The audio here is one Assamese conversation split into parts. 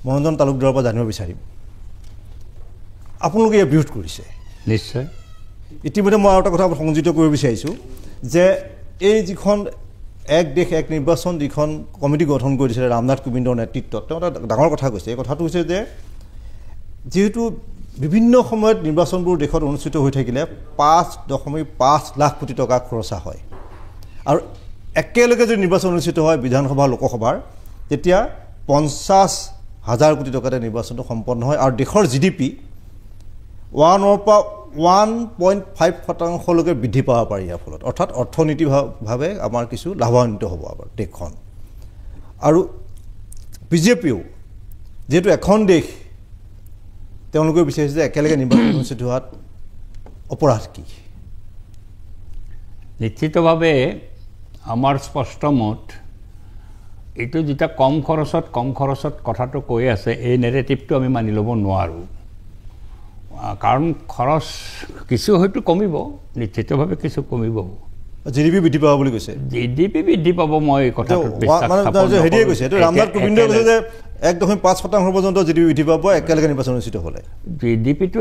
মনোৰঞ্জন তালুকদাৰৰ পৰা জানিব বিচাৰিম আপোনালোকে ইয়াৰ বিৰোধ কৰিছে নিশ্চয় ইতিমধ্যে মই আৰু এটা কথা সংযোজিত কৰিব বিচাৰিছোঁ যে এই যিখন এক দেশ এক নিৰ্বাচন যিখন কমিটি গঠন কৰি দিছিলে ৰামনাথ কোবিন্দৰ নেতৃত্বত তেওঁ এটা ডাঙৰ কথা কৈছে এই কথাটো হৈছে যে যেহেতু বিভিন্ন সময়ত নিৰ্বাচনবোৰ দেশত অনুষ্ঠিত হৈ থাকিলে 5.5 লাখ কোটি টকা খৰচা হয় আৰু একেলগে যদি নিৰ্বাচন অনুষ্ঠিত হয় বিধানসভা লোকসভাৰ তেতিয়া 50,000 কোটি টকাতে নিৰ্বাচনটো সম্পন্ন হয় আৰু দেশৰ জিডিপি 1.5% বৃদ্ধি পাব পাৰি ইয়াৰ ফলত অৰ্থাৎ অৰ্থনীতিভাৱে আমাৰ কিছু লাভান্বিত হ'ব আমাৰ দেশখন আৰু বিজেপিও যেহেতু এখন দেশ তেওঁলোকে বিচাৰিছে যে একেলগে নিৰ্বাচন অনুষ্ঠিত হোৱাত অপৰাধ কি নিশ্চিতভাৱে আমাৰ স্পষ্ট মত এইটো যেতিয়া কম খৰচত কথাটো কৈ আছে এই নেৰেটিভটো আমি মানি ল'ব নোৱাৰোঁ কাৰণ খৰচ কিছু হয়তো কমিব নিশ্চিতভাৱে কিছু কমিব জিডিপি বৃদ্ধি পাব বুলি কৈছে জিডিপি বৃদ্ধি পাব মই কথাটো হেৰিয়ে কৈছে এইটো ৰামনাথ কোবিন্দে কৈছে যে 1.5% পৰ্যন্ত জিডিপি বৃদ্ধি পাব একেলগে নিৰ্বাচন অনুষ্ঠিত হ'লে জিডিপিটো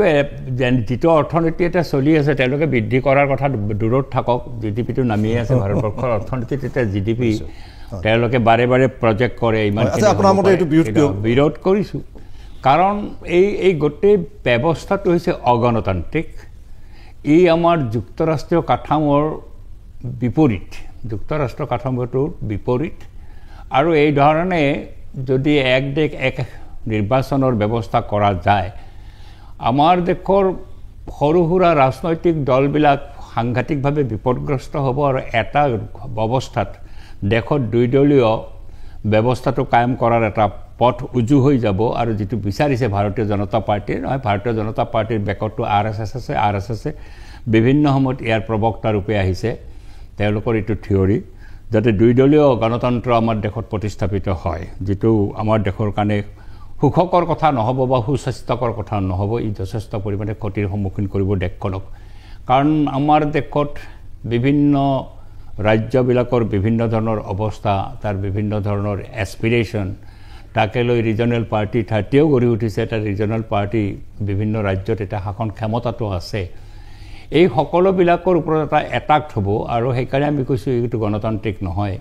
যিটো অৰ্থনীতি এটা চলি আছে তেওঁলোকে বৃদ্ধি কৰাৰ কথা দূৰত থাকক জিডিপিটো নামিয়ে আছে ভাৰতবৰ্ষৰ অৰ্থনীতিত এতিয়া জিডিপি তেওঁলোকে বাৰে বাৰে প্ৰজেক্ট কৰে বিৰোধ কৰিছোঁ কাৰণ এই গোটেই ব্যৱস্থাটো হৈছে অগণতান্ত্ৰিক ই আমাৰ যুক্তৰাষ্ট্ৰীয় কাঠামোৰ বিপৰীত যুক্তৰাষ্ট্ৰীয় কাঠামোটোৰ বিপৰীত আৰু এই ধৰণে যদি এক দেশ এক নিৰ্বাচনৰ ব্যৱস্থা কৰা যায় আমাৰ দেশৰ সৰু সুৰা ৰাজনৈতিক দলবিলাক সাংঘাতিকভাৱে বিপদগ্ৰস্ত হ'ব আৰু এটা অৱস্থাত দেশত দুইদলীয় ব্যৱস্থাটো কায়েম কৰাৰ এটা পথ উজু হৈ যাব আৰু যিটো বিচাৰিছে ভাৰতীয় জনতা পাৰ্টীৰ নহয় ভাৰতীয় জনতা পাৰ্টীৰ বেকতটো RSS আছে RSSে বিভিন্ন সময়ত ইয়াৰ প্ৰবক্তা ৰূপে আহিছে তেওঁলোকৰ এইটো থিয়ৰী যাতে দুইদলীয় গণতন্ত্ৰ আমাৰ দেশত প্ৰতিষ্ঠাপিত হয় যিটো আমাৰ দেশৰ কাৰণে সুখকৰ কথা নহ'ব বা সুস্বাস্থ্যকৰ কথা নহ'ব ই যথেষ্ট পৰিমাণে ক্ষতিৰ সন্মুখীন কৰিব দেশখনক কাৰণ আমাৰ দেশত বিভিন্ন ৰাজ্যবিলাকৰ বিভিন্ন ধৰণৰ অৱস্থা তাৰ বিভিন্ন ধৰণৰ এছপিৰেশ্যন তাকে লৈ ৰিজনেল পাৰ্টি 30ও গঢ়ি উঠিছে এটা ৰিজনেল পাৰ্টি বিভিন্ন ৰাজ্যত এটা শাসন ক্ষমতাটো আছে এই সকলোবিলাকৰ ওপৰত এটা এটাক্ট হ'ব আৰু সেইকাৰণে আমি কৈছোঁ এইটো গণতান্ত্ৰিক নহয়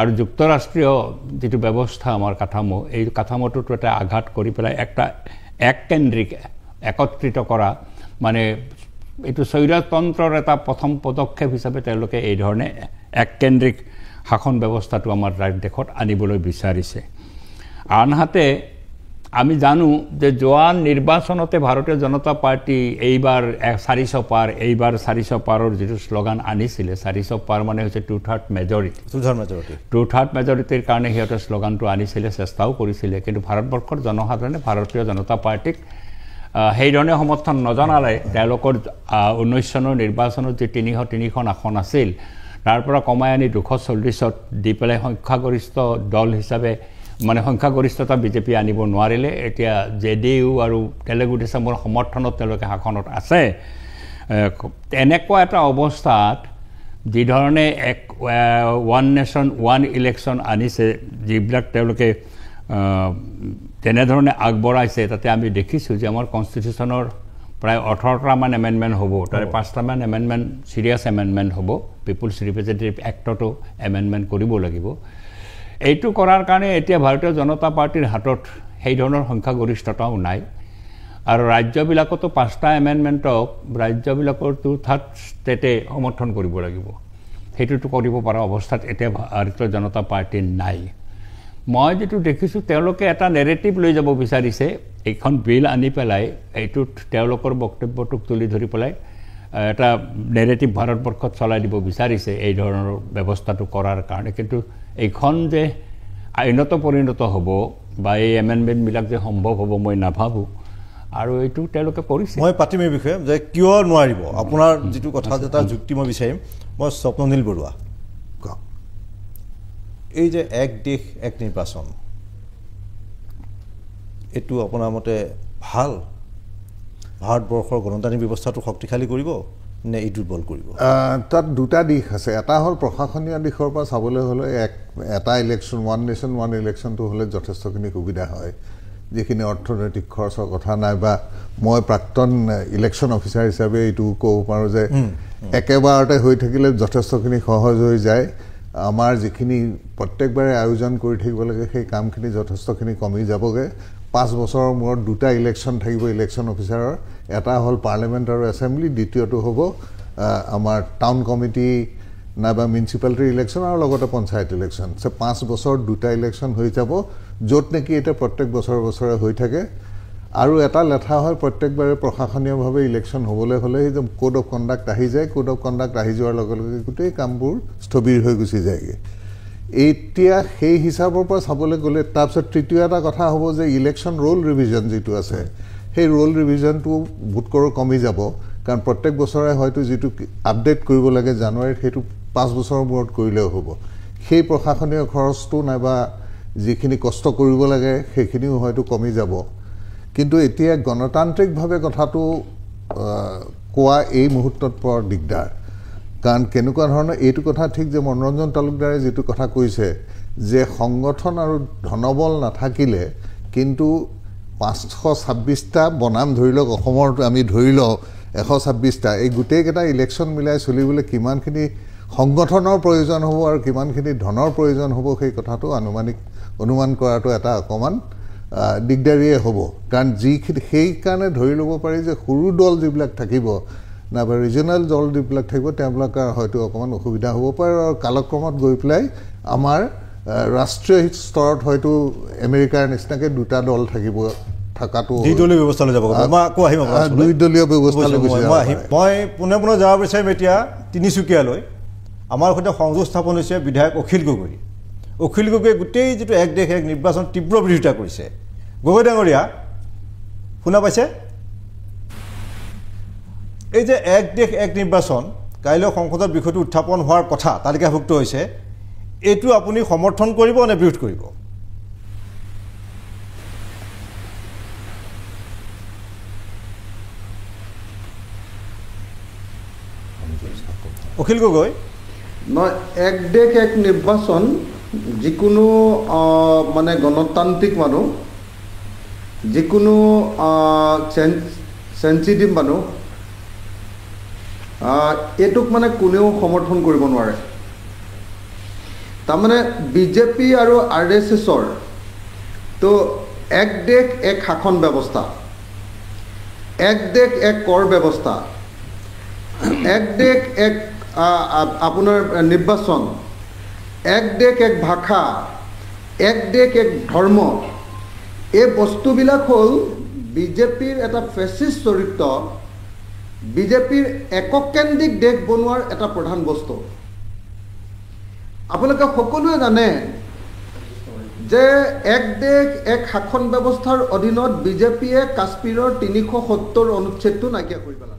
আৰু যুক্তৰাষ্ট্ৰীয় যিটো ব্যৱস্থা আমাৰ কাঠামো এই কাঠামোটোত এটা আঘাত কৰি পেলাই একটা এককেন্দ্ৰিক একত্ৰিত কৰা মানে এইটো স্বৈৰতন্ত্ৰৰ এটা প্ৰথম পদক্ষেপ হিচাপে তেওঁলোকে এই ধৰণে এককেন্দ্ৰিক শাসন ব্যৱস্থাটো আমাৰ দেশত আনিবলৈ বিচাৰিছে আনহাতে আমি জানো যে যোৱা নিৰ্বাচনতে ভাৰতীয় জনতা পাৰ্টি এইবাৰ 400 পাৰ এইবাৰ 400 পাৰৰ যিটো শ্লোগান আনিছিলে 400 পাৰ মানে হৈছে 2/3 মেজৰিটিৰ কাৰণে সিহঁতে শ্লোগানটো আনিছিলে চেষ্টাও কৰিছিলে কিন্তু ভাৰতবৰ্ষৰ জনসাধাৰণে ভাৰতীয় জনতা পাৰ্টিক সেই ধৰণে সমৰ্থন নজনালে তেওঁলোকৰ 19 চনৰ নিৰ্বাচনত যে 303খন আসন আছিল তাৰ পৰা কমাই আনি 240ত দি পেলাই সংখ্যাগৰিষ্ঠ দল হিচাপে মানে সংখ্যাগৰিষ্ঠতা বিজেপি আনিব নোৱাৰিলে এতিয়া JDU আৰু তেলেগু দেশমৰ সমৰ্থনত তেওঁলোকে শাসনত আছে এনেকুৱা এটা অৱস্থাত যি ধৰণে এক ওৱান নেশ্যন ওৱান ইলেকশ্যন আনিছে যিবিলাক তেওঁলোকে তেনেধৰণে আগবঢ়াইছে তাতে আমি দেখিছোঁ যে আমাৰ কনষ্টিটিউশ্যনৰ প্ৰায় 18টামান এমেণ্ডমেণ্ট হ'ব তাৰে 5টামান এমেণ্ডমেণ্ট চিৰিয়াছ এমেণ্ডমেণ্ট হ'ব পিপুলছ ৰিপ্ৰেজেণ্টেটিভ এক্টতো এমেণ্ডমেণ্ট কৰিব লাগিব এইটো কৰাৰ কাৰণে এতিয়া ভাৰতীয় জনতা পাৰ্টিৰ হাতত সেই ধৰণৰ সংখ্যাগৰিষ্ঠতাও নাই আৰু ৰাজ্যবিলাকতো 5টা এমেণ্ডমেণ্টক ৰাজ্যবিলাকৰ 2/3 ষ্টেটে সমৰ্থন কৰিব লাগিব সেইটোতো কৰিব পৰা অৱস্থাত এতিয়া ভাৰতীয় জনতা পাৰ্টি নাই মই যেটো দেখিছোঁ তেওঁলোকে এটা নেৰেটিভ লৈ যাব বিচাৰিছে এইখন বিল আনি পেলাই এইটোত তেওঁলোকৰ বক্তব্যটোক তুলি ধৰি পেলাই এটা নেৰেটিভ ভাৰতবৰ্ষত চলাই দিব বিচাৰিছে এই ধৰণৰ ব্যৱস্থাটো কৰাৰ কাৰণে কিন্তু এইখন যে আইনত পৰিণত হ'ব বা এই এমেণ্ডমেণ্টবিলাক যে সম্ভৱ হ'ব মই নাভাবোঁ আৰু এইটো তেওঁলোকে কৰিছে মই পাতিম এই বিষয়ে যে কিয় নোৱাৰিব আপোনাৰ যিটো কথা এটা যুক্তি মই বিচাৰিম মই স্বপ্ননীল বৰুৱা এই যে এক দেশ এক নিৰ্বাচন এইটো আপোনাৰ মতে ভাল ভাৰতবৰ্ষৰ গণতান্ত্ৰিক ব্যৱস্থাটো শক্তিশালী কৰিব নে এই দুৰ্বল কৰিব তাত দুটা দিশ আছে এটা হ'ল প্ৰশাসনীয় দিশৰ পৰা চাবলৈ হ'লে এটা ইলেকশ্যন ওৱান নেশ্যন ওৱান ইলেকশ্যনটো হ'লে যথেষ্টখিনি সুবিধা হয় যিখিনি অৰ্থনৈতিক খৰচৰ কথা নাইবা মই প্ৰাক্তন ইলেকশ্যন অফিচাৰ হিচাপে এইটো ক'ব পাৰোঁ যে একেবাৰতে হৈ থাকিলে যথেষ্টখিনি সহজ হৈ যায় আমাৰ যিখিনি প্ৰত্যেকবাৰে আয়োজন কৰি থাকিব লাগে সেই কামখিনি যথেষ্টখিনি কমি যাবগৈ 5 বছৰৰ মূৰত দুটা ইলেকশ্যন থাকিব ইলেকশ্যন অফিচাৰৰ এটা হ'ল পাৰ্লিমেণ্ট আৰু এছেম্বলি দ্বিতীয়টো হ'ব আমাৰ টাউন কমিটি নাইবা মিউনিচিপালিটিৰ ইলেকশ্যন আৰু লগতে পঞ্চায়ত ইলেকশ্যন 5 বছৰ দুটা ইলেকশ্যন হৈ যাব য'ত নেকি এটা প্ৰত্যেক বছৰে হৈ থাকে আৰু এটা লেঠা হয় প্ৰত্যেকবাৰে প্ৰশাসনীয়ভাৱে ইলেকশ্যন হ'বলৈ হ'লে এই যে কোড অফ কণ্ডাক্ট আহি যায় কোড অফ কণ্ডাক্ট আহি যোৱাৰ লগে লগে গোটেই কামবোৰ স্থবিৰ হৈ গুচি যায়গৈ এতিয়া সেই হিচাপৰ পৰা চাবলৈ গ'লে তাৰপিছত তৃতীয় এটা কথা হ'ব যে ইলেকশ্যন ৰোল ৰিভিজন যিটো আছে সেই ৰোল ৰিভিজনটো বোধকৰো কমি যাব কাৰণ প্ৰত্যেক বছৰে হয়তো যিটো আপডেট কৰিব লাগে জানুৱাৰীত সেইটো 5 বছৰৰ মূৰত কৰিলেও হ'ব সেই প্ৰশাসনীয় খৰচটো নাইবা যিখিনি কষ্ট কৰিব লাগে সেইখিনিও হয়তো কমি যাব কিন্তু এতিয়া গণতান্ত্ৰিকভাৱে কথাটো কোৱা এই মুহূৰ্তত বৰ দিগদাৰ কাৰণ কেনেকুৱা ধৰণৰ এইটো কথা ঠিক যে মনোৰঞ্জন তালুকদাৰে যিটো কথা কৈছে যে সংগঠন আৰু ধনবল নাথাকিলে কিন্তু 526টা বনাম ধৰি লওক অসমৰ আমি ধৰি লওঁ 126টা এই গোটেইকেইটা ইলেকশ্যন মিলাই চলিবলৈ কিমানখিনি সংগঠনৰ প্ৰয়োজন হ'ব আৰু কিমানখিনি ধনৰ প্ৰয়োজন হ'ব সেই কথাটো অনুমান কৰাটো এটা অকণমান দিগদাৰীয়ে হ'ব কাৰণ সেইকাৰণে ধৰি ল'ব পাৰি যে সৰু দল যিবিলাক থাকিব নাইবা ৰিজনেল দল যিবিলাক থাকিব তেওঁলোকৰ হয়তো অকণমান অসুবিধা হ'ব পাৰে আৰু কালক্ৰমত গৈ পেলাই আমাৰ ৰাষ্ট্ৰীয় স্তৰত হয়তো আমেৰিকাৰ নিচিনাকৈ দুটা দল থাকিব থকাটো দ্বিদলীয় ব্যৱস্থালৈ যাব মই আকৌ আহিম দুইদলীয় ব্যৱস্থালৈ মই পুনৰ যাব বিচাৰিম এতিয়া তিনিচুকীয়ালৈ আমাৰ সৈতে সংযোগ স্থাপন হৈছে বিধায়ক অখিল গগৈয়ে গোটেই যিটো এক দেশ এক নিৰ্বাচন তীব্ৰ বিৰোধিতা কৰিছে গগৈ ডাঙৰীয়া শুনা পাইছে এই যে এক দেশ এক নিৰ্বাচন কাইলৈ সংসদত বিষয়টো উত্থাপন হোৱাৰ কথা তালিকাভুক্ত হৈছে এইটো আপুনি সমৰ্থন কৰিব নে বিৰোধ কৰিব অখিল গগৈ নহয় এক দেশ এক নিৰ্বাচন যিকোনো মানে গণতান্ত্ৰিক মানুহ যিকোনো চেঞ্চিটিভ মানুহ এইটোক মানে কোনেও সমৰ্থন কৰিব নোৱাৰে তাৰমানে বিজেপি আৰু RSSৰ তো এক দেশ এক শাসন ব্যৱস্থা এক দেশ এক কৰ ব্যৱস্থা এক দেশ এক আপোনাৰ নিৰ্বাচন এক দেশ এক ভাষা এক দেশ এক ধৰ্ম এই বস্তুবিলাক হ'ল বিজেপিৰ এটা ফেচিষ্ট চৰিত্ৰ বিজেপিৰ এককেন্দ্ৰিক দেশ বনোৱাৰ এটা প্ৰধান বস্তু আপোনালোকে সকলোৱে জানে যে এক দেশ এক শাসন ব্যৱস্থাৰ অধীনত বিজেপিয়ে কাশ্মীৰৰ 370 অনুচ্ছেদটো নাইকিয়া কৰি পেলালে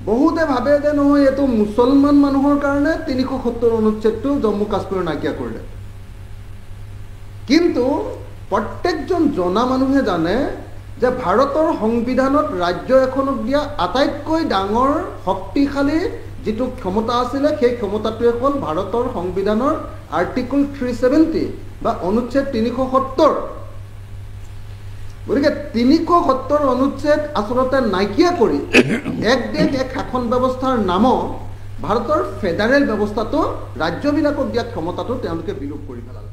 বহুতে ভাবে যে নহয় এইটো মুছলমান মানুহৰ কাৰণে 370 অনুচ্ছেদটো জম্মু কাশ্মীৰৰ নাইকিয়া কৰিলে কিন্তু প্ৰত্যেকজন জনা মানুহে জানে যে ভাৰতৰ সংবিধানত ৰাজ্য এখনক দিয়া আটাইতকৈ ডাঙৰ শক্তিশালী যেটো ক্ষমতা আছিল সেই ক্ষমতাটোৱে হ'ল ভাৰতৰ সংবিধানৰ আৰ্টিকল 370 বা অনুচ্ছেদ 370 গতিকে 370 অনুচ্ছেদ আসলতে নাইকিয়া কৰি এক দেশ এক শাসন ব্যৱস্থাৰ নামত ভাৰতৰ ফেডাৰেল ব্যৱস্থাটো ৰাজ্যবিলাকক দিয়া ক্ষমতাটো তেওঁলোকে বিলোপ কৰি পেলালে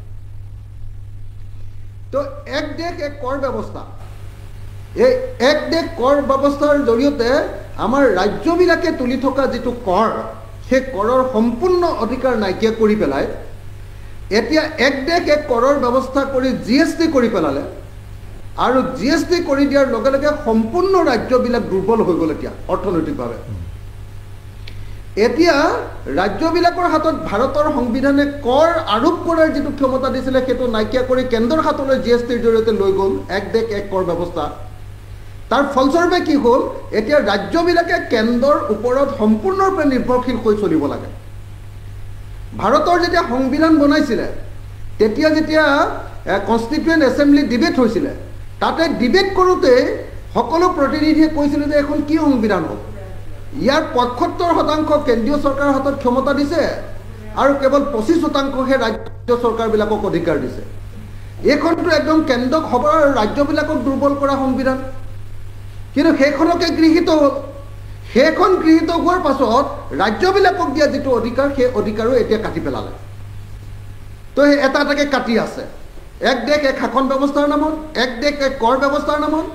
তো এক দেশ এক কৰ ব্যৱস্থা এই এক দেশ কৰ ব্যৱস্থাৰ জৰিয়তে আমাৰ ৰাজ্যবিলাকে তুলি থকা যেটো কৰ সেই কৰৰ সম্পূৰ্ণ অধিকাৰ নাইকিয়া কৰি পেলাই এতিয়া এক দেশ এক কৰৰ ব্যৱস্থা কৰি জিএসটি কৰি পেলালে আৰু জিএসটি কৰি দিয়াৰ লগে লগে সম্পূৰ্ণ ৰাজ্যবিলাক দুৰ্বল হৈ গ'ল এতিয়া অৰ্থনৈতিকভাৱে এতিয়া ৰাজ্যবিলাকৰ হাতত ভাৰতৰ সংবিধানে কৰ আৰোপ কৰাৰ যেটো ক্ষমতা দিছিলে সেইটো নাইকিয়া কৰি কেন্দ্ৰৰ হাতলৈ জিএসটিৰ জৰিয়তে লৈ গ'ল এক দেশ এক কৰ ব্যৱস্থা তাৰ ফলস্বৰূপে কি হ'ল এতিয়া ৰাজ্যবিলাকে কেন্দ্ৰৰ ওপৰত সম্পূৰ্ণৰূপে নিৰ্ভৰশীল হৈ চলিব লাগে ভাৰতৰ যেতিয়া সংবিধান বনাইছিলে তেতিয়া যেতিয়া কনষ্টিটিউয়েন্ট এছেম্বলি ডিবেট হৈছিল তাতে ডিবেট কৰোতে সকলো প্ৰতিনিধিয়ে কৈছিল যে এখন কি সংবিধান হ'ব ইয়াৰ 75% কেন্দ্ৰীয় চৰকাৰৰ হাতত ক্ষমতা দিছে আৰু কেৱল 25%হে ৰাজ্য চৰকাৰবিলাকক অধিকাৰ দিছে এইখনটো একদম কেন্দ্ৰক সবল আৰু ৰাজ্যবিলাকক দুৰ্বল কৰা সংবিধান কিন্তু সেইখনকে গৃহীত হ'ল সেইখন গৃহীত হোৱাৰ পাছত ৰাজ্যবিলাকক দিয়া যিটো অধিকাৰ সেই অধিকাৰো এতিয়া কাটি পেলালে তো এটা এটাকে কাটি আছে এক দেশ এক শাসন ব্যৱস্থাৰ নামত এক দেশ এক কৰ ব্যৱস্থাৰ নামত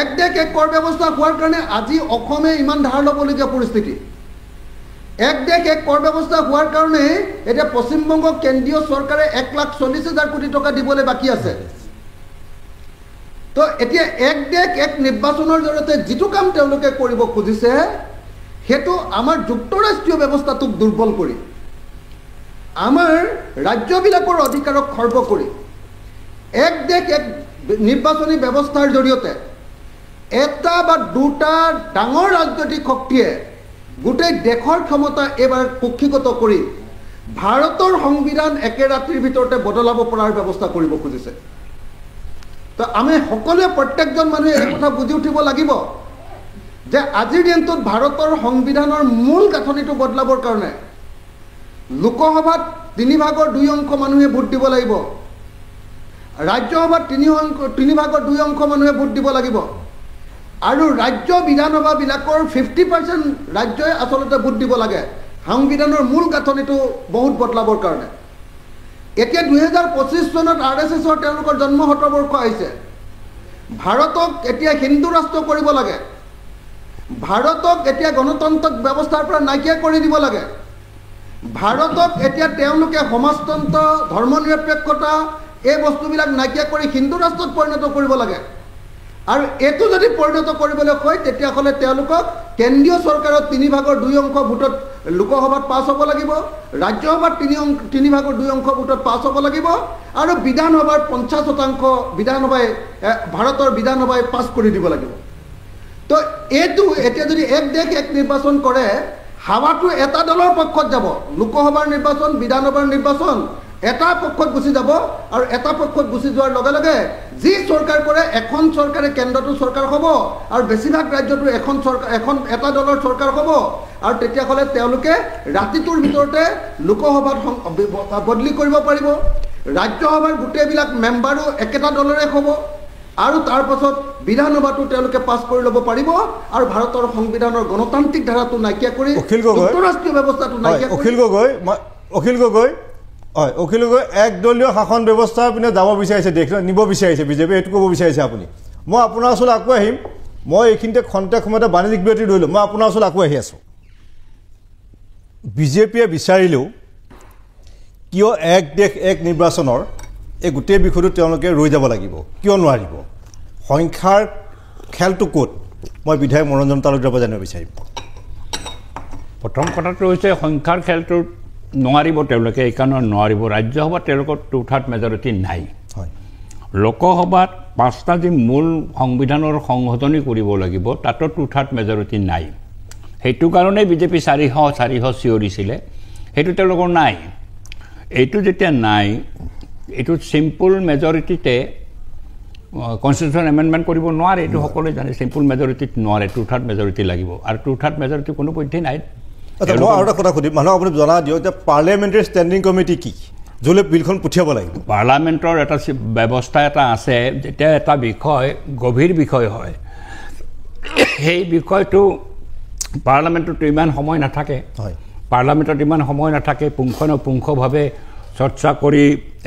এক দেশ এক কৰ ব্যৱস্থা হোৱাৰ কাৰণে আজি অসমে ইমান ধাৰ ল'বলগীয়া পৰিস্থিতি এক দেশ এক কৰ ব্যৱস্থা হোৱাৰ কাৰণে এতিয়া পশ্চিমবংগ কেন্দ্ৰীয় চৰকাৰে 1,40,000 কোটি টকা দিবলৈ বাকী আছে তো এতিয়া এক দেশ এক নিৰ্বাচনৰ জৰিয়তে যিটো কাম তেওঁলোকে কৰিব খুজিছে সেইটো আমাৰ যুক্তৰাষ্ট্ৰীয় ব্যৱস্থাটোক দুৰ্বল কৰি আমাৰ ৰাজ্যবিলাকৰ অধিকাৰক খৰ্ব কৰি এক দেশ এক নিৰ্বাচনী ব্যৱস্থাৰ জৰিয়তে এটা বা দুটা ডাঙৰ ৰাজনৈতিক শক্তিয়ে গোটেই দেশৰ ক্ষমতা এবাৰ কক্ষিগত কৰি ভাৰতৰ সংবিধান একে ৰাতিৰ ভিতৰতে বদলাব পৰাৰ ব্যৱস্থা কৰিব খুজিছে তো আমি সকলোৱে প্ৰত্যেকজন মানুহে এই কথা বুজি উঠিব লাগিব যে আজিৰ দিনটোত ভাৰতৰ সংবিধানৰ মূল গাঁথনিটো বদলাবৰ কাৰণে লোকসভাত 3/2 মানুহে ভোট দিব লাগিব ৰাজ্যসভাত 3/2 মানুহে ভোট দিব লাগিব আৰু ৰাজ্য বিধানসভাবিলাকৰ 50% ৰাজ্যই আচলতে ভোট দিব লাগে সংবিধানৰ মূল গাঁথনিটো বহুত বদলাবৰ কাৰণে এতিয়া 2025 চনত RSSৰ তেওঁলোকৰ জন্ম শতবৰ্ষ আহিছে ভাৰতক এতিয়া হিন্দু ৰাষ্ট্ৰ কৰিব লাগে ভাৰতক এতিয়া গণতান্ত্ৰিক ব্যৱস্থাৰ পৰা নাইকিয়া কৰি দিব লাগে ভাৰতক এতিয়া তেওঁলোকে সমাজতন্ত্ৰ ধৰ্মনিৰপেক্ষতা এই বস্তুবিলাক নাইকিয়া কৰি হিন্দু ৰাষ্ট্ৰত পৰিণত কৰিব লাগে আৰু এটো যদি পৰিণত কৰিবলৈ হয় তেতিয়াহ'লে তেওঁলোকক কেন্দ্ৰীয় চৰকাৰৰ 3/2 ভোটত লোকসভাত পাছ হ'ব লাগিব ৰাজ্যসভাত 3/2 ভোটত পাছ হ'ব লাগিব আৰু বিধানসভাৰ 50% বিধানসভাই ভাৰতৰ বিধানসভাই পাছ কৰি দিব লাগিব তো এইটো এতিয়া যদি এক দেশ এক নিৰ্বাচন কৰে হাৱাটো এটা দলৰ পক্ষত যাব লোকসভাৰ নিৰ্বাচন বিধানসভাৰ নিৰ্বাচন এটা পক্ষত গুচি যাব আৰু এটা পক্ষত গুচি যোৱাৰ লগে লগে যি চৰকাৰ কৰে এখন চৰকাৰে কেন্দ্ৰটো চৰকাৰ হ'ব আৰু বেছিভাগ ৰাজ্যটো এখন এটা দলৰ চৰকাৰ হ'ব আৰু তেতিয়াহ'লে তেওঁলোকে ৰাতিটোৰ ভিতৰতে লোকসভাত বদলি কৰিব পাৰিব ৰাজ্যসভাৰ গোটেইবিলাক মেম্বাৰো একেটা দলৰে হ'ব আৰু তাৰ পাছত বিধানসভাটো তেওঁলোকে পাছ কৰি ল'ব পাৰিব আৰু ভাৰতৰ সংবিধানৰ গণতান্ত্ৰিক ধাৰাটো নাইকিয়া কৰি যুক্তৰাষ্ট্ৰীয় ব্যৱস্থাটো নাইকিয়া কৰি অখিল গগৈ একদলীয় শাসন ব্যৱস্থাৰ পিনে যাব বিচাৰিছে দেশ নিব বিচাৰিছে বিজেপি এইটো ক'ব বিচাৰিছে আপুনি মই আপোনাৰ ওচৰলৈ আকৌ আহিম মই এইখিনিতে খন্তেক সময়তে বাণিজ্যিক বিৰতি লৈ ল'ম মই আপোনাৰ ওচৰলৈ আকৌ আহি আছোঁ বিজেপিয়ে বিচাৰিলেও কিয় এক দেশ এক নিৰ্বাচনৰ এই গোটেই বিষয়টো তেওঁলোকে ৰৈ যাব লাগিব কিয় নোৱাৰিব সংখ্যাৰ খেলটো ক'ত মই বিধায়ক মনোৰঞ্জন তালুকদাৰৰ পৰা জানিব বিচাৰিম প্ৰথম কথাটো হৈছে সংখ্যাৰ খেলটো নোৱাৰিব তেওঁলোকে এইকাৰণে নোৱাৰিব ৰাজ্যসভাত তেওঁলোকৰ 2/3 মেজৰিটি নাই হয় লোকসভাত 5টা যি মূল সংবিধানৰ সংশোধনী কৰিব লাগিব তাতো 2/3 মেজৰিটি নাই সেইটো কাৰণে বিজেপি 400 চিঞৰিছিলে সেইটো তেওঁলোকৰ নাই এইটো যেতিয়া নাই এইটো চিম্পল মেজৰিটিতে কনষ্টিটিউশ্যন এমেণ্ডমেণ্ট কৰিব নোৱাৰে এইটো সকলোৱে জানে চিম্পল মেজৰিটিত নোৱাৰে 2/3 মেজৰিটি লাগিব আৰু 2/3 মেজৰিটি কোনো পধ্যে নাই মই আৰু এটা কথা সুধিম মানুহক আপুনি জনাই দিয়ক যে পাৰ্লিয়ামেণ্টাৰী ষ্টেণ্ডিং কমিটি কি য'লৈ বিলখন পঠিয়াব লাগিব পাৰ্লিয়ামেণ্টৰ এটা ব্যৱস্থা এটা আছে যেতিয়া এটা বিষয় গভীৰ বিষয় হয় সেই বিষয়টো পাৰ্লিয়ামেণ্টত ইমান সময় নাথাকে হয় পাৰ্লিয়ামেণ্টত ইমান সময় নাথাকে পুংখানুপুংখভাৱে চৰ্চা কৰি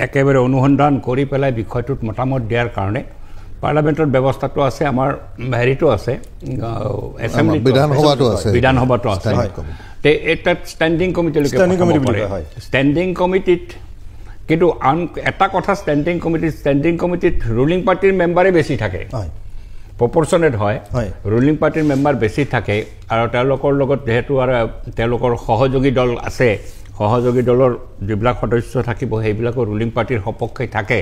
একেবাৰে অনুসন্ধান কৰি পেলাই বিষয়টোত মতামত দিয়াৰ কাৰণে পাৰ্লিয়ামেণ্টৰ ব্যৱস্থাটো আছে আমাৰ হেৰিটো আছে এছেম্বলি বিধানসভাটো আছে এটা ষ্টেণ্ডিং কমিটিলৈকে ষ্টেণ্ডিং কমিটিত কিন্তু আন এটা কথা ষ্টেণ্ডিং কমিটিত ৰুলিং পাৰ্টিৰ মেম্বাৰে বেছি থাকে প্ৰপৰ্চনেট হয় ৰুলিং পাৰ্টিৰ মেম্বাৰ বেছি থাকে আৰু তেওঁলোকৰ লগত যিহেতু আৰু তেওঁলোকৰ সহযোগী দল আছে সহযোগী দলৰ যিবিলাক সদস্য থাকিব সেইবিলাকৰ ৰুলিং পাৰ্টিৰ সপক্ষে থাকে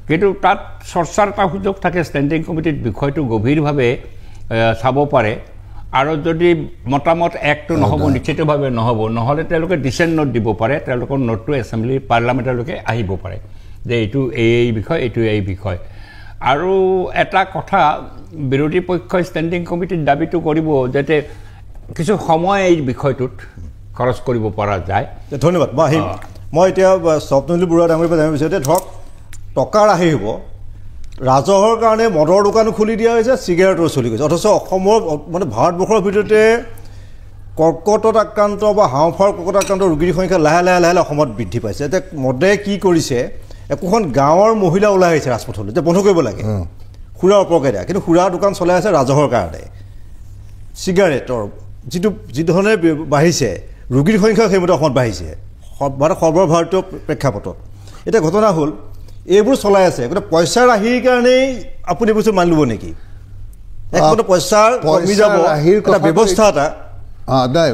কিন্তু তাত চৰ্চাৰ এটা সুযোগ থাকে ষ্টেণ্ডিং কমিটিত বিষয়টো গভীৰভাৱে চাব পাৰে আৰু যদি মতামত একটো নহ'ব নিশ্চিতভাৱে নহ'লে তেওঁলোকে ডিচেণ্ট নোট দিব পাৰে তেওঁলোকৰ নোটটো এছেম্বলি পাৰ্লিয়ামেণ্টলৈকে আহিব পাৰে যে এইটো এই বিষয় এইটো এই বিষয় আৰু এটা কথা বিৰোধী পক্ষই ষ্টেণ্ডিং কমিটিত দাবীটো কৰিব যাতে কিছু সময় এই বিষয়টোত খৰচ কৰিব পৰা যায় ধন্যবাদ মই আহিম মই এতিয়া স্বপ্নজ্যোতি বৰুৱা ডাঙৰীৰ পৰা জানিব বিচাৰোঁ যে ধৰক টকা ৰাহি হ'ব ৰাজহৰ কাৰণে মদৰ দোকানো খুলি দিয়া হৈছে চিগাৰেটৰ চলি গৈছে অথচ অসমৰ মানে ভাৰতবৰ্ষৰ ভিতৰতে কৰ্কটত আক্ৰান্ত বা হাওঁফাওৰ কৰ্কট আক্ৰান্ত ৰোগীৰ সংখ্যা লাহে লাহে লাহে অসমত বৃদ্ধি পাইছে এতিয়া মদে কি কৰিছে একোখন গাঁৱৰ মহিলা ওলাই আহিছে ৰাজপথলৈ যে বন্ধ কৰিব লাগে সুৰাৰ অপকাৰিতা কিন্তু সুৰাৰ দোকান চলাই আছে ৰাজহৰ কাৰণে চিগাৰেটৰ যিধৰণে বাঢ়িছে ৰোগীৰ সংখ্যা সেইমতে অসমত বাঢ়িছে সৰ্বভাৰতীয় প্ৰেক্ষাপটত এতিয়া ঘটনা হ'ল এইবোৰ চলাই আছে গতিকে পইচা ৰাহিৰ কাৰণেই আপুনি বস্তু মানি ল'ব নেকি একমাত্ৰ পইচা কমি যাব এটা ব্যৱস্থা এটা নাই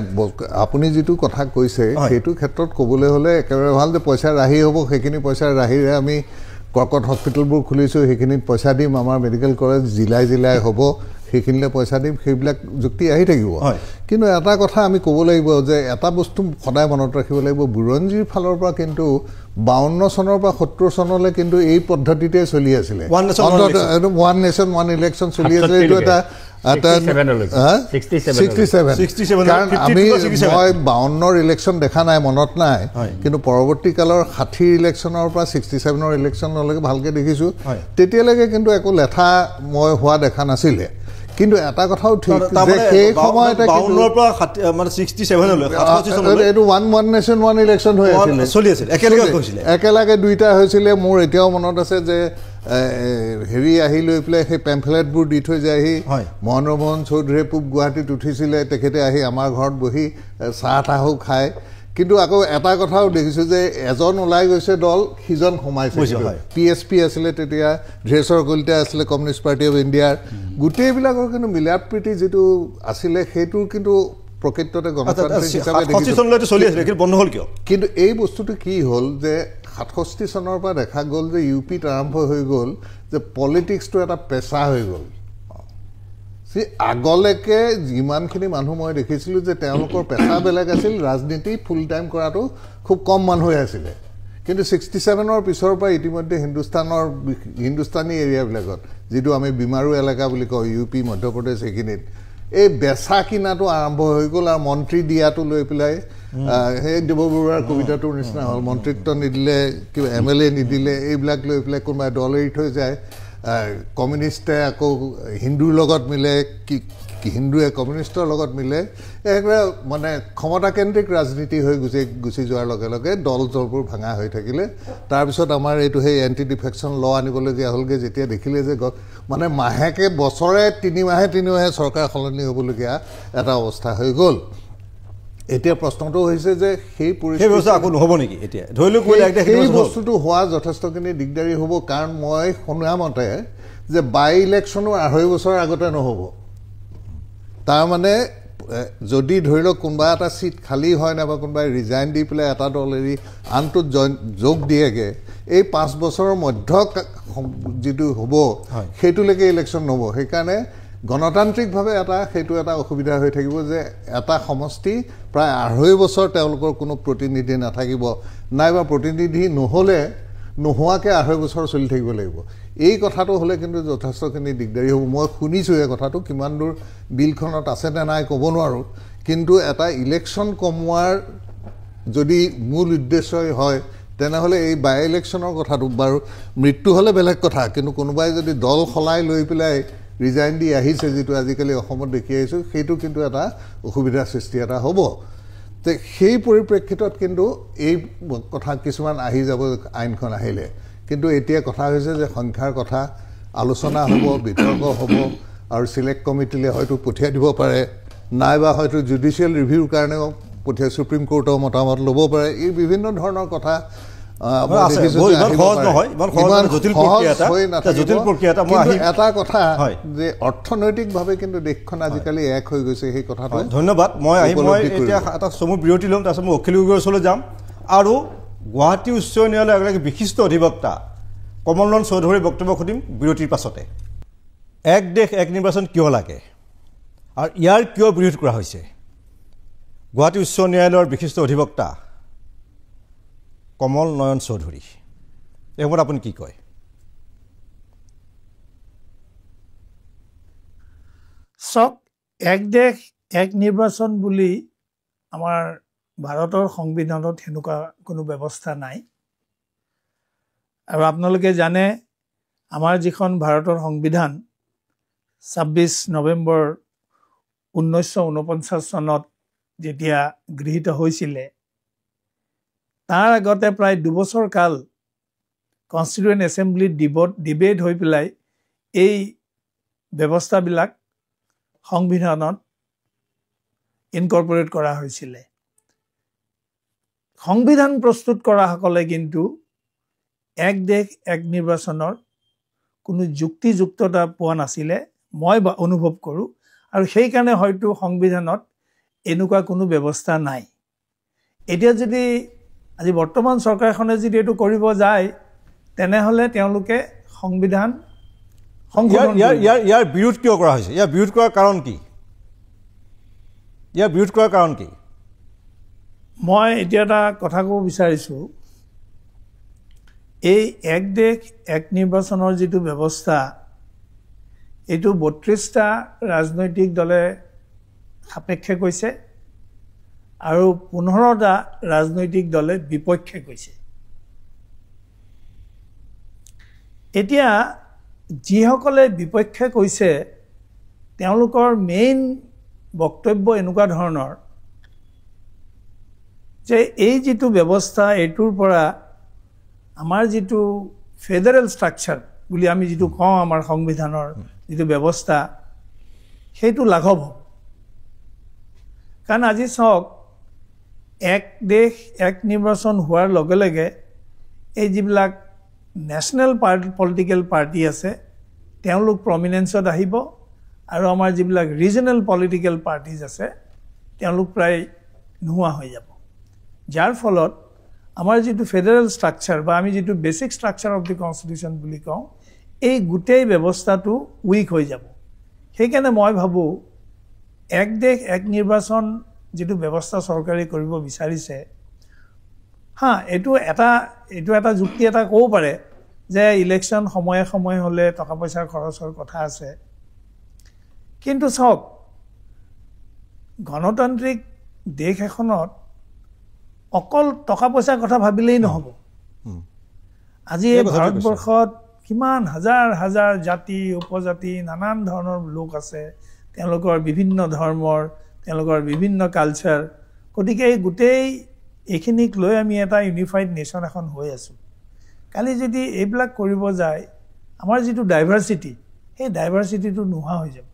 আপুনি যিটো কথা কৈছে সেইটো ক্ষেত্ৰত ক'বলৈ হ'লে একেবাৰে ভাল যে পইচা ৰাহি হ'ব সেইখিনি পইচা ৰাহিৰে আমি কৰ্কট হস্পিটেলবোৰ খুলিছোঁ সেইখিনিত পইচা দিম আমাৰ মেডিকেল কলেজ জিলাই হ'ব সেইখিনিলে পইচা দিম সেইবিলাক যুক্তি আহি থাকিব কিন্তু এটা কথা আমি ক'ব লাগিব যে এটা বস্তু সদায় মনত ৰাখিব লাগিব বুৰঞ্জীৰ ফালৰ পৰা কিন্তু 52 চনৰ পৰা 70 চনলৈ কিন্তু এই পদ্ধতিতে চলি আছিলে ওৱান নেশ্যন ওৱান ইলেকশ্যন চলি আছিলে এইটো এটা 67 কাৰণ আমি মই 52ৰ ইলেকশ্যন দেখা নাই মনত নাই কিন্তু পৰৱৰ্তী কালৰ 60 ইলেকশ্যনৰ পৰা 67ৰ ইলেকশ্যনলৈকে ভালকৈ দেখিছোঁ তেতিয়ালৈকে কিন্তু একো লেঠা মই হোৱা দেখা নাছিলে কিন্তু এটা কথাও ঠিক যে সেই সময়তে এইটো ওৱান নেশ্যন ওৱান ইলেকশ্যন হৈ আছিলে একেলগে দুইটা হৈছিলে মোৰ এতিয়াও মনত আছে যে হেৰি আহি লৈ পেলাই সেই পেম্ফলেটবোৰ দি থৈ যায়হি মহেন্দ্ৰমোহন চৌধুৰীয়ে পূব গুৱাহাটীত উঠিছিলে তেখেতে আহি আমাৰ ঘৰত বহি চাহ তাহো খায় কিন্তু আকৌ এটা কথাও দেখিছোঁ যে এজন ওলাই গৈছে দল সিজন সোমাইছে PSP আছিলে তেতিয়া ধীৰেশ্বৰ কলিতা আছিলে কমিউনিষ্ট পাৰ্টি অফ ইণ্ডিয়াৰ গোটেইবিলাকৰ কিন্তু মিলাপ প্ৰীতি যিটো আছিলে সেইটোৰ কিন্তু প্ৰকৃততে গণতান্ত্ৰিক হিচাপে দেখিছোঁ কিন্তু এই বস্তুটো কি হ'ল যে 67 চনৰ পৰা দেখা গ'ল যে UPত আৰম্ভ হৈ গ'ল যে পলিটিক্সটো এটা পেচা হৈ গ'ল আগলৈকে যিমানখিনি মানুহ মই দেখিছিলোঁ যে তেওঁলোকৰ পেচা বেলেগ আছিল ৰাজনীতি ফুল টাইম কৰাটো খুব কম মানুহে আছিলে কিন্তু 67ৰ পিছৰ পৰা ইতিমধ্যে হিন্দুস্তানী এৰিয়াবিলাকত যিটো আমি বিমাৰু এলেকা বুলি কওঁ UP মধ্যপ্ৰদেশ সেইখিনিত এই বেচা কিনাটো আৰম্ভ হৈ গ'ল আৰু মন্ত্ৰী দিয়াটো লৈ পেলাই সেই দেৱ বৰুৱাৰ কবিতাটোৰ নিচিনা হ'ল মন্ত্ৰিত্ব নিদিলে কিবা MLA নিদিলে এইবিলাক লৈ পেলাই কোনোবাই দল এৰি থৈ যায় কমিউনিষ্টে আকৌ হিন্দুৰ লগত মিলে হিন্দুৱে কমিউনিষ্টৰ লগত মিলে একেবাৰে মানে ক্ষমতাকেন্দ্ৰিক ৰাজনীতি হৈ গুচি যোৱাৰ লগে লগে দলবোৰ ভাঙা হৈ থাকিলে তাৰপিছত আমাৰ এইটো সেই এণ্টি ডিফেকশ্যন ল আনিবলগীয়া হ'লগৈ যেতিয়া দেখিলে যে মানে মাহেকে বছৰে 3 মাহে চৰকাৰ সলনি হ'বলগীয়া এটা অৱস্থা হৈ গ'ল এতিয়া প্ৰশ্নটো হৈছে যে সেই নহ'ব নেকি এতিয়া সেই বস্তুটো হোৱা যথেষ্টখিনি দিগদাৰী হ'ব কাৰণ মই শুনা মতে যে বাই ইলেকশ্যনো 2.5 বছৰ আগতে নহ'ব তাৰমানে যদি ধৰি লওক কোনোবা এটা ছিট খালী হয় না বা কোনোবাই ৰিজাইন দি পেলাই এটা দল এৰি আনটোত যোগ দিয়েগৈ এই 5 বছৰৰ মধ্য যিটো হ'ব সেইটোলৈকে ইলেকশ্যন নহ'ব সেইকাৰণে গণতান্ত্ৰিকভাৱে সেইটো এটা অসুবিধা হৈ থাকিব যে এটা সমষ্টি প্ৰায় 2.5 বছৰ তেওঁলোকৰ কোনো প্ৰতিনিধি নাথাকিব নাইবা প্ৰতিনিধি নোহোৱাকৈ 2.5 বছৰ চলি থাকিব লাগিব এই কথাটো হ'লে কিন্তু যথেষ্টখিনি দিগদাৰী হ'ব মই শুনিছোঁ এই কথাটো কিমান দূৰ বিলখনত আছে নে নাই ক'ব নোৱাৰোঁ কিন্তু এটা ইলেকশ্যন কমোৱাৰ যদি মূল উদ্দেশ্যই হয় তেনেহ'লে এই বাই ইলেকশ্যনৰ কথাটো বাৰু মৃত্যু হ'লে বেলেগ কথা কিন্তু কোনোবাই যদি দল সলাই লৈ পেলাই ৰিজাইন দি আহিছে যিটো আজিকালি অসমত দেখি আহিছোঁ সেইটো কিন্তু এটা অসুবিধাৰ সৃষ্টি এটা হ'ব তে সেই পৰিপ্ৰেক্ষিতত কিন্তু এই কথা কিছুমান আহি যাব আইনখন আহিলে কিন্তু এতিয়া কথা হৈছে যে সংখ্যাৰ কথা আলোচনা হ'ব বিতৰ্ক হ'ব আৰু চিলেক্ট কমিটিলৈ হয়তো পঠিয়াই দিব পাৰে নাইবা হয়তো জুডিচিয়েল ৰিভিউৰ কাৰণেও সুপ্ৰিম কোৰ্টৰ মতামত ল'ব পাৰে এই বিভিন্ন ধৰণৰ কথা এটা কথা যে অৰ্থনৈতিকভাৱে কিন্তু দেশখন আজিকালি এক হৈ গৈছে সেই কথাটো ধন্যবাদ মই এতিয়া এটা চমু বিৰতি ল'ম তাৰপিছত মই অখিল গগৈৰ ওচৰলৈ যাম আৰু গুৱাহাটী উচ্চ ন্যায়ালয়ৰ এগৰাকী বিশিষ্ট অধিবক্তা কমল নয়ন চৌধুৰীৰ বক্তব্য সুধিম বিৰতিৰ পাছতে এক দেশ এক নিৰ্বাচন কিয় লাগে আৰু ইয়াৰ কিয় বিৰোধ কৰা হৈছে গুৱাহাটী উচ্চ ন্যায়ালয়ৰ বিশিষ্ট অধিবক্তা কমল নয়ন চৌধুৰী এই সময়ত আপুনি কি কয় চাওক এক দেশ এক নিৰ্বাচন বুলি আমাৰ ভাৰতৰ সংবিধানত সেনেকুৱা কোনো ব্যৱস্থা নাই আৰু আপোনালোকে জানে আমাৰ যিখন ভাৰতৰ সংবিধান 26 নৱেম্বৰ 1949 চনত যেতিয়া গৃহীত হৈছিলে তাৰ আগতে প্ৰায় 2 বছৰ কাল কনষ্টিটিউয়েণ্ট এছেম্বলিত ডিবেট হৈ পেলাই এই ব্যৱস্থাবিলাক সংবিধানত ইনকৰ্পৰেট কৰা হৈছিলে সংবিধান প্ৰস্তুত কৰাসকলে কিন্তু এক দেশ এক নিৰ্বাচনৰ কোনো যুক্তিযুক্ততা পোৱা নাছিলে মই অনুভৱ কৰোঁ আৰু সেই কাৰণে হয়তো সংবিধানত এনেকুৱা কোনো ব্যৱস্থা নাই এতিয়া যদি আজি বৰ্তমান চৰকাৰখনে যদি এটো কৰিব যায় তেনেহলে তেওঁলোকে সংবিধান সংশোধন ইয়াৰ বিৰোধ কিয় কৰা হৈছে ইয়াৰ বিৰোধ কৰাৰ কাৰণ কি ইয়াৰ বিৰোধ কৰাৰ কাৰণ কি মই এতিয়া এটা কথা ক'ব বিচাৰিছো এই এক দেশ এক নিৰ্বাচনৰ যিটো ব্যৱস্থা এইটো 32টা ৰাজনৈতিক দলে সাপেক্ষে কৈছে আৰু 15টা ৰাজনৈতিক দলে বিপক্ষে কৈছে এতিয়া যিসকলে বিপক্ষে কৈছে তেওঁলোকৰ মেইন বক্তব্য এনেকুৱা ধৰণৰ যে এই যিটো ব্যৱস্থা এইটোৰ পৰা আমাৰ যিটো ফেডাৰেল স্ট্ৰাকচাৰ বুলি আমি যিটো কওঁ আমাৰ সংবিধানৰ যিটো ব্যৱস্থা সেইটো লাঘৱ হ'ব কাৰণ আজি চাওক এক দেশ এক নিৰ্বাচন হোৱাৰ লগে লগে এই যিবিলাক ন্যাশনাল পলিটিক্যাল পাৰ্টি আছে তেওঁলোক প্ৰমিনেন্সত আহিব আৰু আমাৰ যিবিলাক ৰিজনাল পলিটিক্যাল পাৰ্টিজ আছে তেওঁলোক প্ৰায় নোহোৱা হৈ যাব যাৰ ফলত আমাৰ যিটো ফেডাৰেল স্ট্ৰাকচাৰ বা আমি যিটো basic structure of the constitution বুলি কওঁ এই গোটেই ব্যৱস্থাটো উইক হৈ যাব সেইকাৰণে মই ভাবো এক দেশ এক নিৰ্বাচন যেটো ব্যৱস্থা চৰকাৰে কৰিব বিচাৰিছে হা এটো এটা যুক্তি এটা ক'ব পাৰে যে ইলেকশন সময়ে হলে টকা পইচাৰ খৰচৰ কথা আছে কিন্তু চাওক গণতান্ত্ৰিক দেশ এখনত অকল টকা পইচাৰ কথা ভাবিলেই নহব আজি এই ভাৰতবৰ্ষত কিমান হাজাৰ হাজাৰ জাতি উপজাতি নানান ধৰণৰ লোক আছে তেওঁলোকৰ বিভিন্ন ধৰ্মৰ তেওঁলোকৰ বিভিন্ন কালচাৰ গতিকে এই গোটেই এখিনিক লৈ আমি এটা ইউনিফাইড নেশন এখন হৈ আছো কালি যদি এইবিলাক কৰিব যায় আমাৰ যিটো ডাইভাৰ্সিটি সেই ডাইভাৰ্সিটিটো নোহোৱা হৈ যাব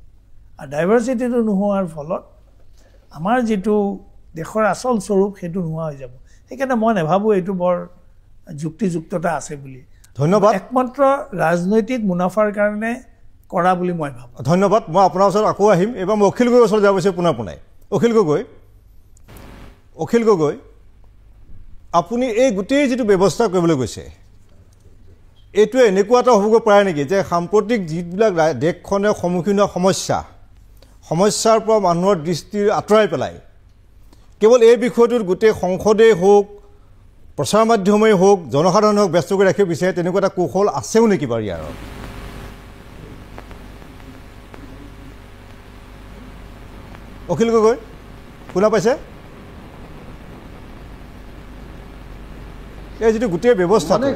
আৰু ডাইভাৰ্সিটিটো নোহোৱাৰ ফলত আমাৰ যিটো দেশৰ আসল স্বৰূপ সেইটো নোহোৱা হৈ যাব সেইকাৰণে মই নেভাবো এইটো বৰ যুক্তিযুক্ততা আছে বুলি ধন্যবাদ একমাত্ৰ ৰাজনৈতিক মুনাফাৰ কাৰণে কৰা বুলি মই ভাবো ধন্যবাদ মই আপোনাৰ ওচৰত আকৌ আহিম এবাৰ মই অখিল গগৈৰ ওচৰত যাব বিচাৰিছো পুনৰাই অখিল গগৈ আপুনি এই গোটেই যিটো ব্যৱস্থা কৰিবলৈ গৈছে এইটো এনেকুৱা এটা হ'ব পাৰে নেকি যে সাম্প্ৰতিক যিবিলাক দেশখনে সন্মুখীন সমস্যাৰ পৰা মানুহৰ দৃষ্টি আঁতৰাই পেলাই কেৱল এই বিষয়টোৰ গোটেই সংসদেই হোক প্ৰচাৰ মাধ্যমেই হোক জনসাধাৰণক ব্যস্ত কৰি ৰাখিব বিচাৰে তেনেকুৱা এটা কৌশল আছেও নেকি বাৰু ইয়াৰ অখিল গগৈ শুনা পাইছে এই যিটো গোটেই ব্যৱস্থা মানে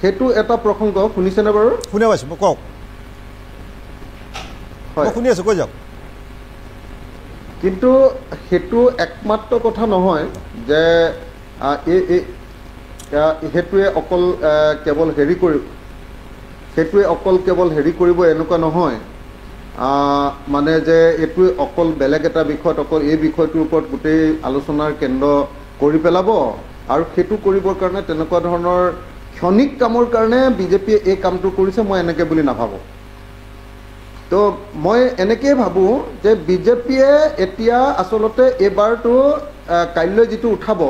সেইটো এটা প্ৰসংগ শুনিছেনে বাৰু শুনা পাইছো মই কওক মই শুনি আছো কৈ যাওক কিন্তু সেইটো একমাত্ৰ কথা নহয় যে সেইটোৱে অকল কেৱল হেৰি কৰিব এনেকুৱা নহয় মানে যে এইটোৱে অকল বেলেগ এটা বিষয়ত অকল এই বিষয়টোৰ ওপৰত গোটেই আলোচনাৰ কেন্দ্ৰ কৰি পেলাব আৰু সেইটো কৰিবৰ কাৰণে তেনেকুৱা ধৰণৰ ক্ষণিক কামৰ কাৰণে বিজেপিয়ে এই কামটো কৰিছে মই এনেকৈ বুলি নাভাবোঁ তো মই এনেকৈ ভাবোঁ যে বিজেপিয়ে এতিয়া আচলতে এইবাৰটো কাইলৈ যিটো উঠাব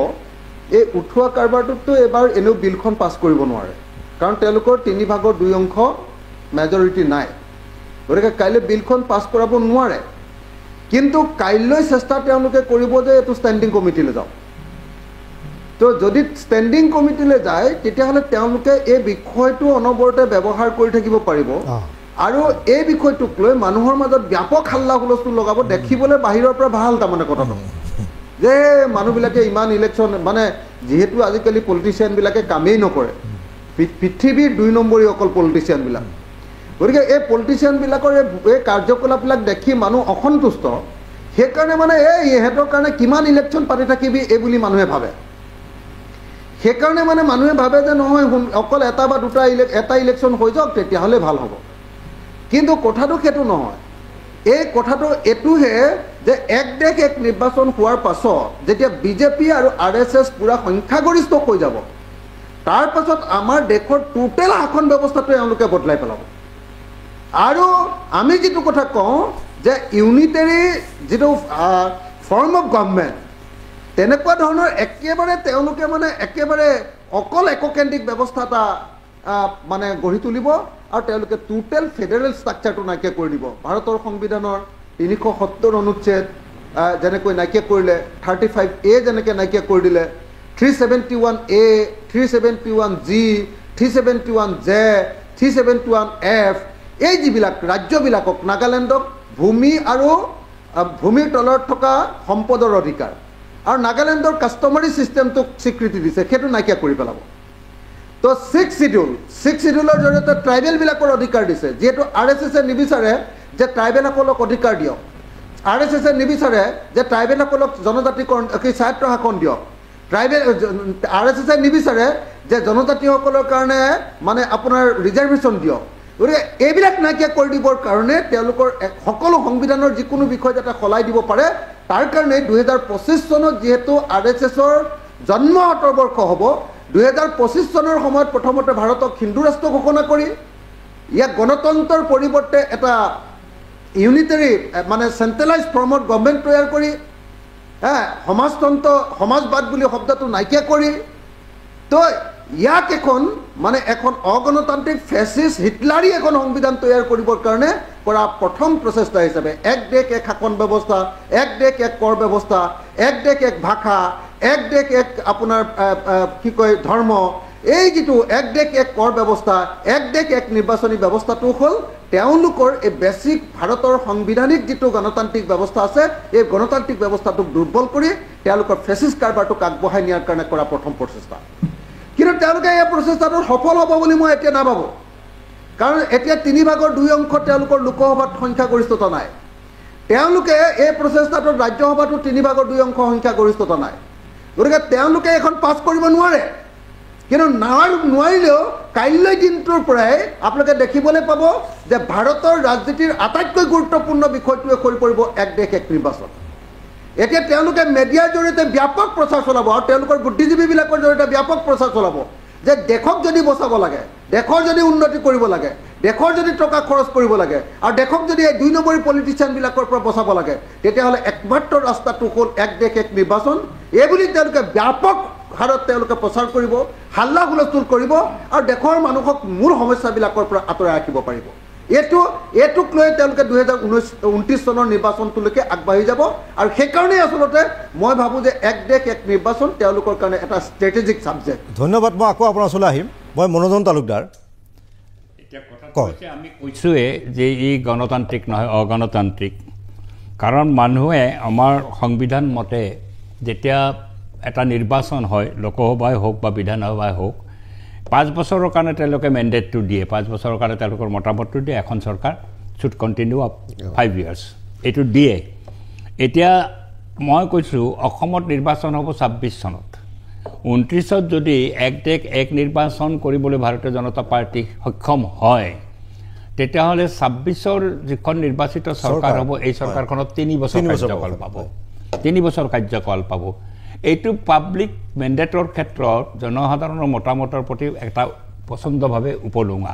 এই উঠোৱা কাৰবাৰটোতো এইবাৰ এনেও বিলখন পাছ কৰিব নোৱাৰে কাৰণ তেওঁলোকৰ 3/2 মেজৰিটি নাই গতিকে কাইলৈ বিলখন পাছ কৰাব নোৱাৰে কিন্তু কাইলৈ চেষ্টা তেওঁলোকে কৰিব যে এইটো ষ্টেণ্ডিং কমিটিলৈ যাওক তো যদি ষ্টেণ্ডিং কমিটিলৈ যায় তেতিয়াহ'লে তেওঁলোকে এই বিষয়টো অনবৰতে ব্যৱহাৰ কৰি থাকিব পাৰিব আৰু এই বিষয়টোক লৈ মানুহৰ মাজত ব্যাপক হাল্লা হুলস্থুল লগাব দেখিবলৈ বাহিৰৰ পৰা ভাল তাৰমানে কথাটো যে মানুহবিলাকে ইমান ইলেকশ্যন মানে যিহেতু আজিকালি পলিটিচিয়ানবিলাকে কামেই নকৰে, পৃথিৱীৰ 2 নম্বৰী অকল পলিটিচিয়ানবিলাক। গতিকে এই পলিটিচিয়ানবিলাকৰ এই কাৰ্যকলাপবিলাক দেখি মানুহ অসন্তুষ্ট। সেইকাৰণে মানে ইহঁতৰ কাৰণে কিমান ইলেকশ্যন পাতি থাকিবি এই বুলি মানুহে ভাবে। সেইকাৰণে মানে মানুহে ভাবে যে নহয় অকল এটা বা দুটা এটা ইলেকশ্যন হৈ যাওক তেতিয়াহ'লে ভাল হ'ব। কিন্তু কথাটো সেইটো নহয়। এই কথাটো এইটোহে যে এক দেশ এক নিৰ্বাচন হোৱাৰ পাছত যেতিয়া বিজেপি আৰু RSS পূৰা সংখ্যাগৰিষ্ঠ হৈ যাব, তাৰ পাছত আমাৰ দেশৰ টোটেল শাসন ব্যৱস্থাটো এওঁলোকে বদলাই পেলাব। আৰু আমি যিটো কথা কওঁ যে ইউনিটেৰী যিটো ফৰ্ম অফ গভৰ্ণমেণ্ট, তেনেকুৱা ধৰণৰ একেবাৰে তেওঁলোকে মানে একেবাৰে অকল এককেন্দ্ৰিক ব্যৱস্থা এটা মানে গঢ়ি তুলিব আৰু তেওঁলোকে টোটেল ফেডাৰেল ষ্ট্ৰাকচাৰটো নাইকিয়া কৰি দিব। ভাৰতৰ সংবিধানৰ 370 অনুচ্ছেদ যেনেকৈ নাইকিয়া কৰিলে, 35A যেনেকৈ নাইকিয়া কৰি দিলে, 371A, 371G, 371J, 371F, এই যিবিলাক ৰাজ্যবিলাকক নাগালেণ্ডক ভূমি আৰু ভূমিৰ তলত থকা সম্পদৰ অধিকাৰ আৰু নাগালেণ্ডৰ কাষ্টমাৰী ছিষ্টেমটোক স্বীকৃতি দিছে, সেইটো নাইকিয়া কৰি পেলাব। তো 6 শিডিউলৰ জৰিয়তে ট্ৰাইবেলবিলাকৰ অধিকাৰ দিছে, যিহেতু RSSে নিবিচাৰে যে ট্ৰাইবেলসকলক অধিকাৰ দিয়ক, RSSে নিবিচাৰে যে ট্ৰাইবেলসকলক জনজাতিকৰণ স্বায়ত্ত শাসন দিয়ক, RSSে নিবিচাৰে যে জনজাতিসকলৰ কাৰণে মানে আপোনাৰ ৰিজাৰ্ভেশ্যন দিয়ক। গতিকে এইবিলাক নাইকিয়া কৰি দিবৰ কাৰণে তেওঁলোকৰ সকলো সংবিধানৰ যিকোনো বিষয় যাতে সলাই দিব পাৰে, তাৰ কাৰণে 2025 চনত যিহেতু RSSৰ জন্ম শতবৰ্ষ হ'ব, 2025 চনৰ সময়ত প্ৰথমতে ভাৰতক হিন্দু ৰাষ্ট্ৰ ঘোষণা কৰি ইয়াক গণতন্ত্ৰৰ পৰিৱৰ্তে এটা ইউনিটেৰী মানে চেণ্ট্ৰেলাইজ ফৰ্মত গভৰ্ণমেণ্ট তৈয়াৰ কৰি সমাজতন্ত্ৰ সমাজবাদ বুলি শব্দটো নাইকিয়া কৰি তো ইয়াক এখন মানে এখন অগণতান্ত্ৰিক ফেচিষ্ট হিটলাৰী এখন সংবিধান তৈয়াৰ কৰিবৰ কাৰণে কৰা প্ৰথম প্ৰচেষ্টা হিচাপে এক দেশ এক শাসন ব্যৱস্থা, এক দেশ এক কৰ ব্যৱস্থা, এক দেশ এক ভাষা, এক দেশ এক আপোনাৰ কি কয় ধৰ্ম, এই যিটো এক দেশ এক কৰ ব্যৱস্থা, এক দেশ এক নিৰ্বাচনী ব্যৱস্থাটো হ'ল তেওঁলোকৰ এই বেছিক ভাৰতৰ সাংবিধানিক যিটো গণতান্ত্ৰিক ব্যৱস্থা আছে, এই গণতান্ত্ৰিক ব্যৱস্থাটোক দুৰ্বল কৰি তেওঁলোকৰ ফেচিষ্ট কাৰবাৰটোক আগবঢ়াই নিয়াৰ কাৰণে কৰা প্ৰথম প্ৰচেষ্টা। কিন্তু তেওঁলোকে এই প্ৰচেষ্টাটো সফল হ'ব বুলি মই এতিয়া নাভাবোঁ, কাৰণ এতিয়া 3/2 অংশ তেওঁলোকৰ লোকসভাত সংখ্যাগৰিষ্ঠতা নাই। তেওঁলোকে এই প্ৰচেষ্টাটোত ৰাজ্যসভাতো 3/2 অংশ সংখ্যাগৰিষ্ঠতা নাই। গতিকে তেওঁলোকে এখন পাছ কৰিব নোৱাৰে। কিন্তু নোৱাৰিলেও কাইলৈ দিনটোৰ পৰাই আপোনালোকে দেখিবলৈ পাব যে ভাৰতৰ ৰাজনীতিৰ আটাইতকৈ গুৰুত্বপূৰ্ণ বিষয়টোৱে হৈ পৰিব এক দেশ এক নিৰ্বাচন। এতিয়া তেওঁলোকে মিডিয়াৰ জৰিয়তে ব্যাপক প্ৰচাৰ চলাব আৰু তেওঁলোকৰ বুদ্ধিজীৱীবিলাকৰ জৰিয়তে ব্যাপক প্ৰচাৰ চলাব যে দেশক যদি বচাব লাগে, দেশৰ যদি উন্নতি কৰিব লাগে, দেশৰ যদি টকা খৰচ কৰিব লাগে আৰু দেশক যদি এই 2 নম্বৰী পলিটিচিয়ানবিলাকৰ পৰা বচাব লাগে, তেতিয়াহ'লে একমাত্ৰ ৰাস্তাটো হ'ল এক দেশ এক নিৰ্বাচন। এইবুলি তেওঁলোকে ব্যাপক হাৰত তেওঁলোকে প্ৰচাৰ কৰিব, হাল্লা হুলস্থুল কৰিব আৰু দেশৰ মানুহক মূল সমস্যাবিলাকৰ পৰা আঁতৰাই ৰাখিব পাৰিব। এইটোক লৈ তেওঁলোকে 2029 চনৰ নিৰ্বাচনটোলৈকে আগবাঢ়ি যাব। আৰু সেইকাৰণেই আচলতে মই ভাবোঁ যে এক দেশ এক নিৰ্বাচন তেওঁলোকৰ কাৰণে এটা ষ্ট্ৰেটেজিক ছাবজেক্ট। ধন্যবাদ। মই আকৌ আপোনাৰ ওচৰলৈ আহিম। মই মনোজন তালুকদাৰ। এতিয়া কথাটো হৈছে আমি কৈছোঁৱে যে ই গণতান্ত্ৰিক নহয়, অগণতান্ত্ৰিক। কাৰণ মানুহে আমাৰ সংবিধান মতে যেতিয়া এটা নিৰ্বাচন হয়, লোকসভাই হওক বা বিধানসভাই হওক, 5 বছৰৰ কাৰণে তেওঁলোকে মেণ্ডেটটো দিয়ে, 5 বছৰৰ কাৰণে তেওঁলোকৰ মতামতটো দিয়ে, এখন চৰকাৰ শুড কণ্টিনিউ আপ 5 years, এইটো দিয়ে। এতিয়া মই কৈছোঁ অসমত নিৰ্বাচন হ'ব 26 চনত। 29ত যদি এক দেশ এক নিৰ্বাচন কৰিবলৈ ভাৰতীয় জনতা পাৰ্টি সক্ষম হয়, তেতিয়াহ'লে 26ৰ যিখন নিৰ্বাচিত চৰকাৰ হ'ব, এই চৰকাৰখনত 3 বছৰ কাৰ্যকাল পাব, 3 বছৰ কাৰ্যকাল পাব। এইটো পাব্লিক মেণ্ডেটৰ ক্ষেত্ৰত জনসাধাৰণৰ মতামতৰ প্ৰতি এটা পচন্দভাৱে উপলুঙা।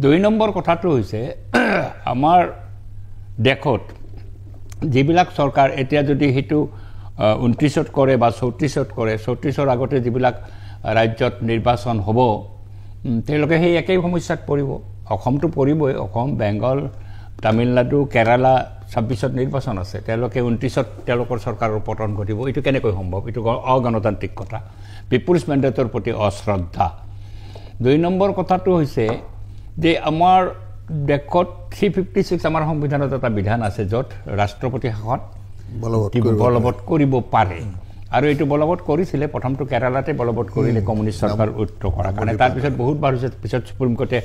2 নম্বৰ কথাটো হৈছে আমাৰ দেশত যিবিলাক চৰকাৰ এতিয়া যদি সেইটো 29ত কৰে বা 34ত কৰে, 34ৰ আগতে যিবিলাক ৰাজ্যত নিৰ্বাচন হ'ব, তেওঁলোকে সেই একেই সমস্যাত পৰিব। অসমটো পৰিবই, অসম, বেংগল, তামিলনাডু, কেৰালা 26ত নিৰ্বাচন আছে, তেওঁলোকে 29ত তেওঁলোকৰ চৰকাৰৰ পতন ঘটিব। এইটো কেনেকৈ সম্ভৱ? এইটো অগণতান্ত্ৰিক কথা, পিপুলছ মেণ্ডেটৰ প্ৰতি অশ্ৰদ্ধা। 2 নম্বৰ কথাটো হৈছে যে আমাৰ দেশত 356 আমাৰ সংবিধানত এটা বিধান আছে, য'ত ৰাষ্ট্ৰপতি শাসন বলবৎ কৰিব পাৰে আৰু এইটো বলবৎ কৰিছিলে প্ৰথমটো কেৰালাতে বলবৎ কৰিলে কমিউনিষ্ট চৰকাৰ উইথড্ৰ কৰাৰ কাৰণে তাৰপিছত বহুতবাৰ হৈছে পিছত সুপ্ৰিম কোৰ্টে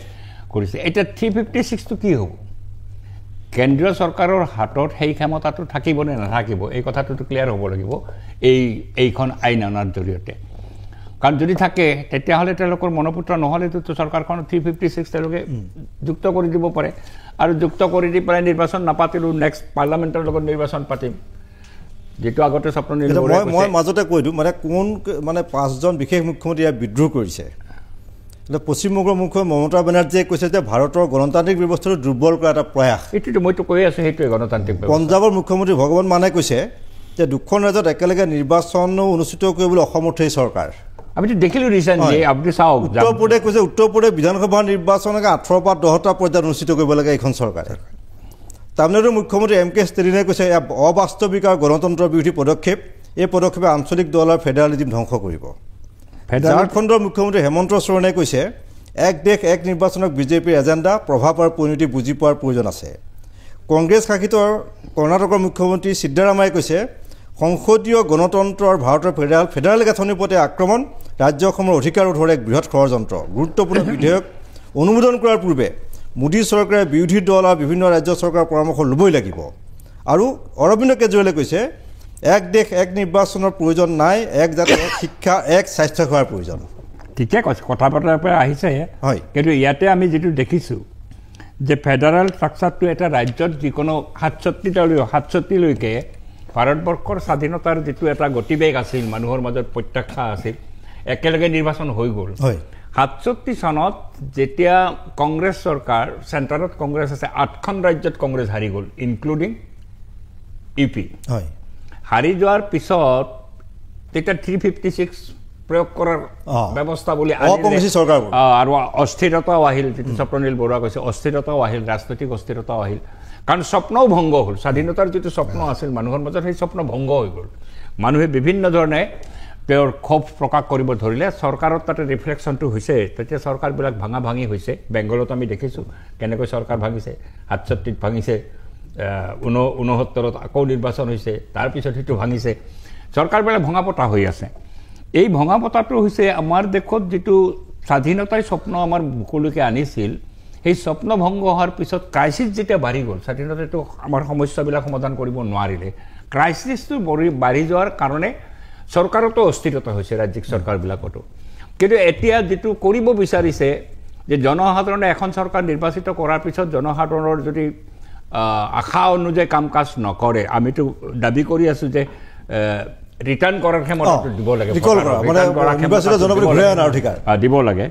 কৰিছে এতিয়া 356টো কি হ'ব কেন্দ্ৰীয় চৰকাৰৰ হাতত সেই ক্ষমতাটো থাকিব নে নাথাকিব এই কথাটোতো ক্লিয়াৰ হ'ব লাগিব এইখন আইন অনাৰ জৰিয়তে কাৰণ যদি থাকে তেতিয়াহ'লে তেওঁলোকৰ মনোপুত্ৰ নহ'লেতো চৰকাৰখন 356 তেওঁলোকে যুক্ত কৰি দিব পাৰে আৰু যুক্ত কৰি দি পেলাই নিৰ্বাচন নাপাতিলোঁ নেক্সট পাৰ্লামেণ্টৰ লগত নিৰ্বাচন পাতিম যেটো আগতে স্বপ্ননীল মই মাজতে কৈ দিওঁ মানে কোন মানে 5জন বিশেষ মুখ্যমন্ত্ৰী বিদ্ৰোহ কৰিছে পশ্চিমবংগৰ মুখ্যমন্ত্ৰী মমতা বেনাৰ্জীয়ে কৈছে যে ভাৰতৰ গণতান্ত্ৰিক ব্যৱস্থাটো দুৰ্বল কৰা এটা প্ৰয়াস এইটো মইতো কৈ আছোঁ সেইটোৱে গণতান্ত্ৰিক পঞ্জাৱৰ মুখ্যমন্ত্ৰী ভগৱান মানে কৈছে যে দুখন ৰাজ্যত একেলগে নিৰ্বাচন অনুষ্ঠিত কৰিবলৈ অসমৰ্থ এই চৰকাৰ আমিতো দেখিলোঁ ৰিচেণ্টলি আপুনি চাওক উত্তৰ প্ৰদেশ কৈছে উত্তৰ প্ৰদেশ বিধানসভা নিৰ্বাচনকে 18 পৰা 10টা পৰ্যায়ত অনুষ্ঠিত কৰিব লাগে এইখন চৰকাৰে তামিলনাডুৰ মুখ্যমন্ত্ৰী এম কে ষ্টেলিনে কৈছে এয়া অবাস্তৱিক আৰু গণতন্ত্ৰৰ বিৰোধী পদক্ষেপ এই পদক্ষেপে আঞ্চলিক দল আৰু ফেডাৰেলিজম ধ্বংস কৰিব ঝাৰখণ্ডৰ মুখ্যমন্ত্ৰী হেমন্ত সোৰেনে কৈছে এক দেশ এক নিৰ্বাচনক বিজেপিৰ এজেণ্ডা প্ৰভাৱ আৰু পৰিণতি বুজি পোৱাৰ প্ৰয়োজন আছে কংগ্ৰেছ শাসিত কৰ্ণাটকৰ মুখ্যমন্ত্ৰী সিদ্ধাৰামায়ে কৈছে সংসদীয় গণতন্ত্ৰ আৰু ভাৰতৰ ফেডাৰেল গাঁথনিৰ প্ৰতি আক্ৰমণ ৰাজ্যসমূহৰ অধিকাৰ ৰোধৰ এক বৃহৎ ষড়যন্ত্ৰ গুৰুত্বপূৰ্ণ বিধেয়ক অনুমোদন কৰাৰ পূৰ্বে মোদী চৰকাৰে বিৰোধী দল আৰু বিভিন্ন ৰাজ্য চৰকাৰৰ পৰামৰ্শ ল'বই লাগিব আৰু অৰবিন্দ কেজৰিৱালে কৈছে এক দেশ এক নিৰ্বাচনৰ প্ৰয়োজন নাই এক জাতি এক শিক্ষা এক স্বাস্থ্যসেৱাৰ প্ৰয়োজন ঠিকে কৈছে কথা বতৰাৰ পৰা আহিছে হয় কিন্তু ইয়াতে আমি যিটো দেখিছোঁ যে ফেডাৰেল ষ্ট্ৰাকচাৰটো এটা ৰাজ্যত যিকোনো 67লৈকে ভাৰতবৰ্ষৰ স্বাধীনতাৰ যিটো এটা গতিবেগ আছিল মানুহৰ মাজত প্ৰত্যাশা আছিল একেলগে নিৰ্বাচন হৈ গ'ল 67 চনত যেতিয়া কংগ্ৰেছ চৰকাৰ চেণ্টাৰত কংগ্ৰেছ আছে 8খন ৰাজ্যত কংগ্ৰেছ হাৰি গ'ল ইনক্লুডিং ইউপি হয় হাৰি যোৱাৰ পিছত তেতিয়া 356 প্ৰয়োগ কৰাৰ ব্যৱস্থা বুলি আৰু অস্থিৰতাও আহিল যিটো স্বপ্ননীল বৰুৱা কৈছে অস্থিৰতাও আহিল ৰাজনৈতিক অস্থিৰতাও আহিল কাৰণ স্বপ্নও ভংগ হ'ল স্বাধীনতাৰ যিটো স্বপ্ন আছিল মানুহৰ মাজত সেই স্বপ্ন ভংগ হৈ গ'ল মানুহে বিভিন্ন ধৰণে তেওঁৰ ক্ষোভ প্ৰকাশ কৰিব ধৰিলে চৰকাৰত তাতে ৰিফ্লেকশ্যনটো হৈছে তেতিয়া চৰকাৰবিলাক ভাঙা ভাঙি হৈছে বেংগলত আমি দেখিছোঁ কেনেকৈ চৰকাৰ ভাঙিছে 67ত ভাঙিছে 69ত আকৌ নিৰ্বাচন হৈছে তাৰপিছত সেইটো ভাঙিছে চৰকাৰবিলাক ভঙা পতা হৈ আছে এই ভঙা পতাটো হৈছে আমাৰ দেশত যিটো স্বাধীনতাৰ স্বপ্ন আমাৰ বুকুলৈকে আনিছিল সেই স্বপ্ন ভংগ হোৱাৰ পিছত ক্ৰাইচিছ যেতিয়া বাঢ়ি গ'ল স্বাধীনতাটো আমাৰ সমস্যাবিলাক সমাধান কৰিব নোৱাৰিলে ক্ৰাইচিছটো বাঢ়ি যোৱাৰ কাৰণে চৰকাৰতো অস্থিৰতা হৈছে ৰাজ্যিক চৰকাৰবিলাকতো কিন্তু এতিয়া যিটো কৰিব বিচাৰিছে যে জনসাধাৰণে এখন চৰকাৰ নিৰ্বাচিত কৰাৰ পিছত জনসাধাৰণৰ যদি আশা অনুযায়ী কাম কাজ নকৰে আমিতো দাবী কৰি আছোঁ যে ৰিটাৰ্ণ কৰাৰ ক্ষমতাটো দিব লাগে দিব লাগে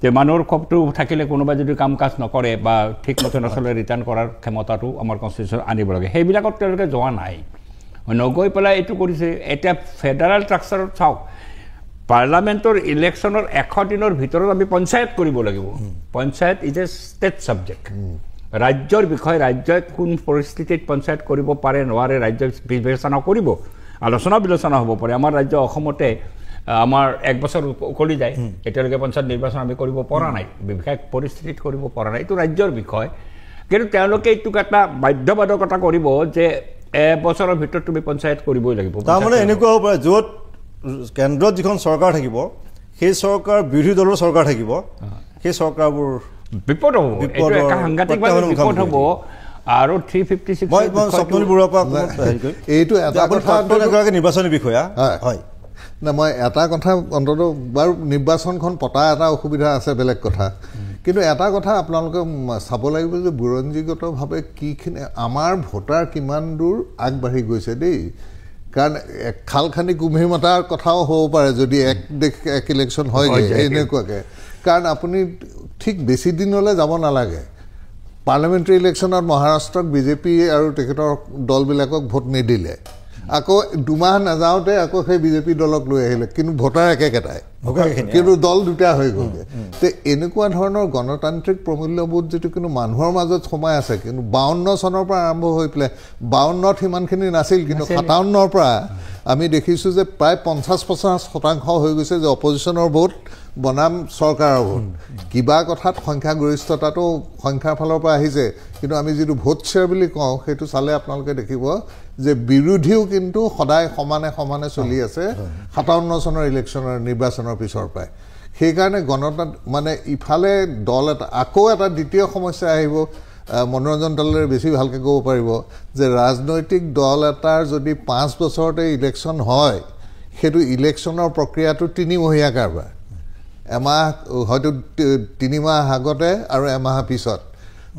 যে মানুহৰ ক্ষোভটো থাকিলে কোনোবাই যদি কাম কাজ নকৰে বা ঠিকমতে নচলে ৰিটাৰ্ণ কৰাৰ ক্ষমতাটো আমাৰ কনষ্টিটিউশ্যন আনিব লাগে সেইবিলাকত তেওঁলোকে যোৱা নাই নগৈ পেলাই এইটো কৰিছে এতিয়া ফেডাৰেল ষ্ট্ৰাকচাৰত চাওক পাৰ্লামেণ্টৰ ইলেকশ্যনৰ 100 দিনৰ ভিতৰত আমি পঞ্চায়ত কৰিব লাগিব panchayat is a state subject ৰাজ্যৰ বিষয়ে ৰাজ্যই কোন পৰিস্থিতিত পঞ্চায়ত কৰিব পাৰে নোৱাৰে ৰাজ্য বিবেচনা কৰিব আলোচনা বিলোচনা হ'ব পাৰে আমাৰ ৰাজ্য অসমতে আমাৰ 1 বছৰ উকলি যায় এতিয়ালৈকে পঞ্চায়ত নিৰ্বাচন আমি কৰিব পৰা নাই বিশেষ পৰিস্থিতিত কৰিব পৰা নাই এইটো ৰাজ্যৰ বিষয় কিন্তু তেওঁলোকে এইটোক এটা বাধ্যবাধকতা কৰিব যে 1 বছৰৰ ভিতৰত তুমি পঞ্চায়ত কৰিবই লাগিব তাৰমানে এনেকুৱা হ'ব পাৰে য'ত কেন্দ্ৰত যিখন চৰকাৰ থাকিব সেই চৰকাৰ বিৰোধী দলৰ চৰকাৰ থাকিব সেই চৰকাৰবোৰ বিপদ হ'ব এইটো এটা সাংঘাতিকভাৱে বিপদ হ'ব আৰু 356 মই স্বপ্ননীল বৰুৱাৰ পৰা এইটো এটা কথা নিৰ্বাচনী বিষয়া হয় না মই এটা কথা অন্তত বাৰু নিৰ্বাচনখন পতা এটা অসুবিধা আছে বেলেগ কথা কিন্তু এটা কথা আপোনালোকে চাব লাগিব যে বুৰঞ্জীগতভাৱে কিখিনি আমাৰ ভোটাৰ কিমান দূৰ আগবাঢ়ি গৈছে দেই কাৰণ খাল খান্দি কুম্ভী মাতাৰ কথাও হ'ব পাৰে যদি এক দেশ এক ইলেকশ্যন হয়গৈ এনেকুৱাকৈ কাৰণ আপুনি ঠিক বেছি দিনলৈ যাব নালাগে পাৰ্লামেণ্টাৰী ইলেকশ্যনত মহাৰাষ্ট্ৰক বিজেপি আৰু তেখেতৰ দলবিলাকক ভোট নিদিলে আকৌ 2 মাহ নাযাওঁতে আকৌ সেই বিজেপি দলক লৈ আহিলে কিন্তু ভোটাৰ একেটাই কিন্তু দল দুটা হৈ গ'লগৈ তে এনেকুৱা ধৰণৰ গণতান্ত্ৰিক প্ৰমূল্যবোধ যিটো কিন্তু মানুহৰ মাজত সোমাই আছে কিন্তু 52 চনৰ পৰা আৰম্ভ হৈ পেলাই 52ত সিমানখিনি নাছিল কিন্তু 57ৰ পৰা আমি দেখিছোঁ যে প্ৰায় 50% হৈ গৈছে যে অপজিশ্যনৰ ভোট বনাম চৰকাৰৰ ভোট কিবা কথাত সংখ্যাগৰিষ্ঠতাটো সংখ্যাৰ ফালৰ পৰা আহিছে কিন্তু আমি যিটো ভোট শ্বেয়াৰ বুলি কওঁ সেইটো চালে আপোনালোকে দেখিব যে বিৰোধীও কিন্তু সদায় সমানে চলি আছে 57 চনৰ ইলেকশ্যনৰ নিৰ্বাচনৰ পিছৰ পৰাই সেইকাৰণে গণতন্ত্ৰ মানে ইফালে দল এটা আকৌ এটা দ্বিতীয় সমস্যা আহিব মনোৰঞ্জন দলেৰে বেছি ভালকৈ ক'ব পাৰিব যে ৰাজনৈতিক দল এটাৰ যদি 5 বছৰতে ইলেকশ্যন হয় সেইটো ইলেকশ্যনৰ প্ৰক্ৰিয়াটো 3 মহীয়া কাৰবাৰ এমাহ হয়তো 3 মাহ আগতে আৰু এমাহ পিছত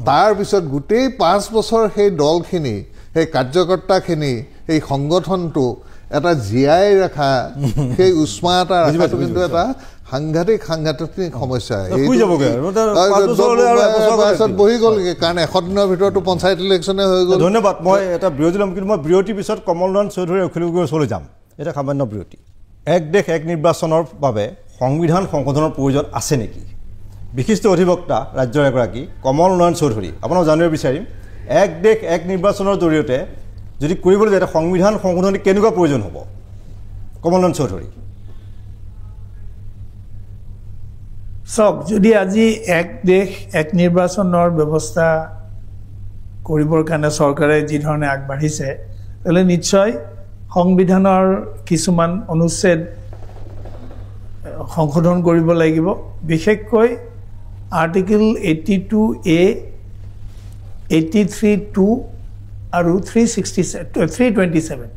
তাৰ পিছত গোটেই 5 বছৰ সেই দলখিনি সেই কাৰ্যকৰ্তাখিনি এই সংগঠনটো এটা জীয়াই ৰখা সেই উষ্মা এটা ৰখাটো কিন্তু এটা সাংঘাতিক সমস্যা বহি গ'লগৈ কাৰণ 100 দিনৰ ভিতৰতো পঞ্চায়ত ইলেকশ্যনে হৈ গ'ল ধন্যবাদ মই এটা বিৰতি ল'ম কিন্তু মই বিৰতিৰ পিছত কমল নয়ন চৌধুৰী অখিল গগৈৰ ওচৰলৈ যাম এটা সামান্য বিৰতি এক দেশ এক নিৰ্বাচনৰ বাবে সংবিধান সংশোধনৰ প্ৰয়োজন আছে নেকি বিশিষ্ট অধিবক্তা ৰাজ্যৰ এগৰাকী কমল নয়ন চৌধুৰী আপোনাক জানিব বিচাৰিম এক দেশ এক নিৰ্বাচনৰ জৰিয়তে যদি কৰিবলৈ যায় সংবিধান সংশোধনী কেনেকুৱা প্ৰয়োজন হ'ব কমল নয়ন চৌধুৰী চাওক যদি আজি এক দেশ এক নিৰ্বাচনৰ ব্যৱস্থা কৰিবৰ কাৰণে চৰকাৰে যি ধৰণে আগবাঢ়িছে তেলে নিশ্চয় সংবিধানৰ কিছুমান অনুচ্ছেদ সংশোধন কৰিব লাগিব বিশেষকৈ আৰ্টিকল 82A 83(2) আৰু 327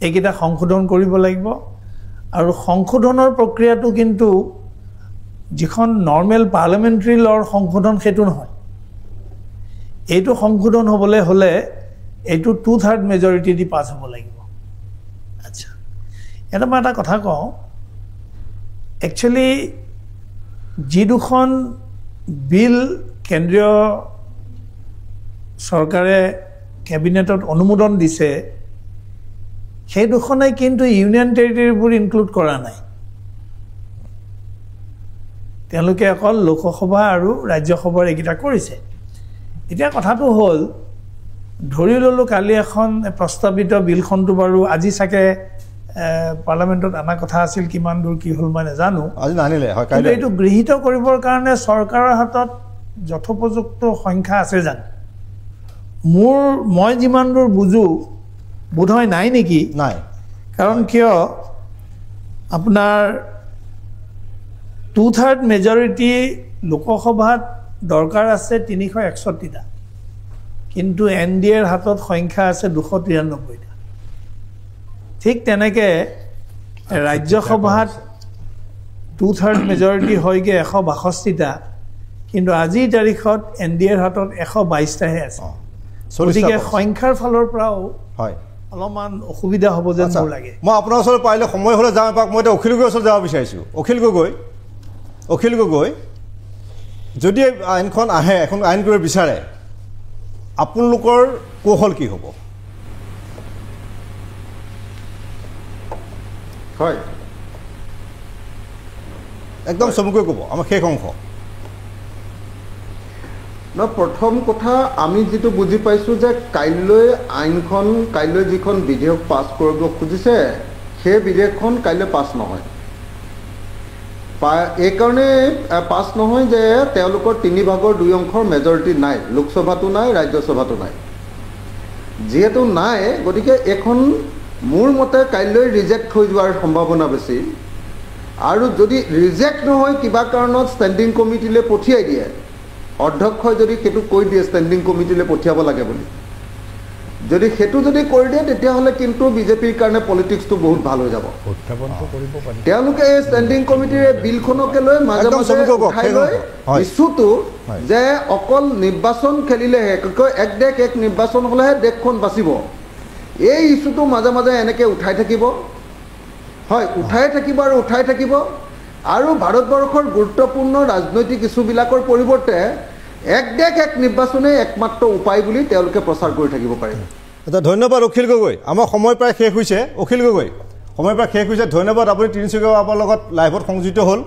এইকেইটা সংশোধন কৰিব লাগিব আৰু সংশোধনৰ প্ৰক্ৰিয়াটো কিন্তু যিখন নৰ্মেল পাৰ্লামেণ্টাৰী লৰ সংশোধন সেইটো নহয় এইটো সংশোধন হ'বলৈ হ'লে এইটো 2/3 মেজৰিটি দি পাছ হ'ব লাগিব আচ্ছা এটা মই এটা কথা কওঁ একচুৱেলি যি দুখন বিল কেন্দ্ৰীয় চৰকাৰে কেবিনেটত অনুমোদন দিছে সেই দুখনে কিন্তু ইউনিয়ন টেৰিটৰীবোৰ ইনক্লুড কৰা নাই তেওঁলোকে অকল লোকসভা আৰু ৰাজ্যসভাৰ এইকেইটা কৰিছে এতিয়া কথাটো হ'ল ধৰি ল'লোঁ কালি এখন প্ৰস্তাৱিত বিলখনটো বাৰু আজি চাগে পাৰ্লামেণ্টত অনা কথা আছিল কিমান দূৰ কি হ'ল মই নাজানো আজি নানিলে কিন্তু এইটো গৃহীত কৰিবৰ কাৰণে চৰকাৰৰ হাতত যথোপযুক্ত সংখ্যা আছে জানো মই যিমান দূৰ বুজো বোধহয় নাই নেকি নাই কাৰণ কিয় আপোনাৰ 2/3 মেজৰিটি লোকসভাত দৰকাৰ আছে 361টা কিন্তু NDAৰ হাতত সংখ্যা আছে 293টা ঠিক তেনেকৈ ৰাজ্যসভাত 2/3 মেজৰিটি হয়গৈ 162টা কিন্তু আজিৰ তাৰিখত NDAৰ হাতত 122টাহে আছে গতিকে সংখ্যাৰ ফালৰ পৰাও হয় অলপমান অসুবিধা হ'ব যেন মোৰ লাগে মই আপোনাৰ ওচৰত পাৰিলে সময় হ'লে যাওঁ এপাক মই এতিয়া অখিল গগৈৰ ওচৰত যাব বিচাৰিছোঁ অখিল গগৈ যদি আইনখন আহে এখন আইন কৰিব বিচাৰে আপোনালোকৰ কৌশল কি হ'ব হয় একদম চমুকৈ ক'ব আমাৰ শেষ অংশ প্ৰথম কথা আমি যিটো বুজি পাইছোঁ যে কাইলৈ যিখন বিধেয়ক পাছ কৰিব খুজিছে সেই বিধেয়কখন কাইলৈ পাছ নহয় এইকাৰণে পাছ নহয় যে তেওঁলোকৰ 3/2 মেজৰিটি নাই লোকসভাটো নাই ৰাজ্যসভাটো নাই যিহেতু নাই গতিকে এখন মোৰ মতে কাইলৈ ৰিজেক্ট হৈ যোৱাৰ সম্ভাৱনা বেছি আৰু যদি ৰিজেক্ট নহয় কিবা কাৰণত ষ্টেণ্ডিং কমিটিলৈ পঠিয়াই দিয়ে অধ্যক্ষই যদি সেইটো কৈ দিয়ে ষ্টেণ্ডিং কমিটিলৈ পঠিয়াব লাগে বুলি যদি সেইটো যদি কৰি দিয়ে তেতিয়াহ'লে কিন্তু বিজেপিৰ কাৰণে পলিটিক্সটো বহুত ভাল হৈ যাব তেওঁলোকে এই ষ্টেণ্ডিং কমিটিৰ বিলখনকে লৈ মাজে মাজে উঠাই লৈ ইছ্যুটো যে অকল নিৰ্বাচন খেলিলেহে এক দেশ এক নিৰ্বাচন হ'লেহে দেশখন বাচিব এই ইছ্যুটো মাজে মাজে এনেকৈ উঠাই থাকিব হয় উঠাই থাকিব আৰু ভাৰতবৰ্ষৰ গুৰুত্বপূৰ্ণ ৰাজনৈতিক ইছ্যুবিলাকৰ পৰিৱৰ্তে এক দেশ এক নিৰ্বাচনেই একমাত্ৰ উপায় বুলি তেওঁলোকে প্ৰচাৰ কৰি থাকিব পাৰে ধন্যবাদ অখিল গগৈ আমাৰ সময় প্ৰায় শেষ হৈছে অখিল গগৈ সময় পৰা শেষ হৈছে ধন্যবাদ আপুনি তিনিচুকীয়া আপোনাৰ লগত লাইভত সংযুক্ত হ'ল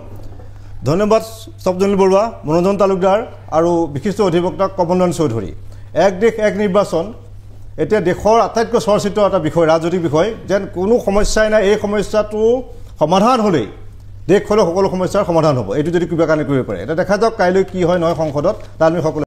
ধন্যবাদ স্বপ্নদীপ বৰুৱা মনোৰঞ্জন তালুকদাৰ আৰু বিশিষ্ট অধিবক্তা কমলন চৌধুৰী এক দেশ এক নিৰ্বাচন এতিয়া দেশৰ আটাইতকৈ চৰ্চিত এটা বিষয় ৰাজনৈতিক বিষয় যেন কোনো সমস্যাই নাই এই সমস্যাটো সমাধান হ'লেই দেশখনৰ সকলো সমস্যাৰ সমাধান হ'ব এইটো যদি কিবা কাৰণে কৰিব পাৰে এটা দেখা যাওক কাইলৈ কি হয় নহয় সংসদত তাত আমি সকলো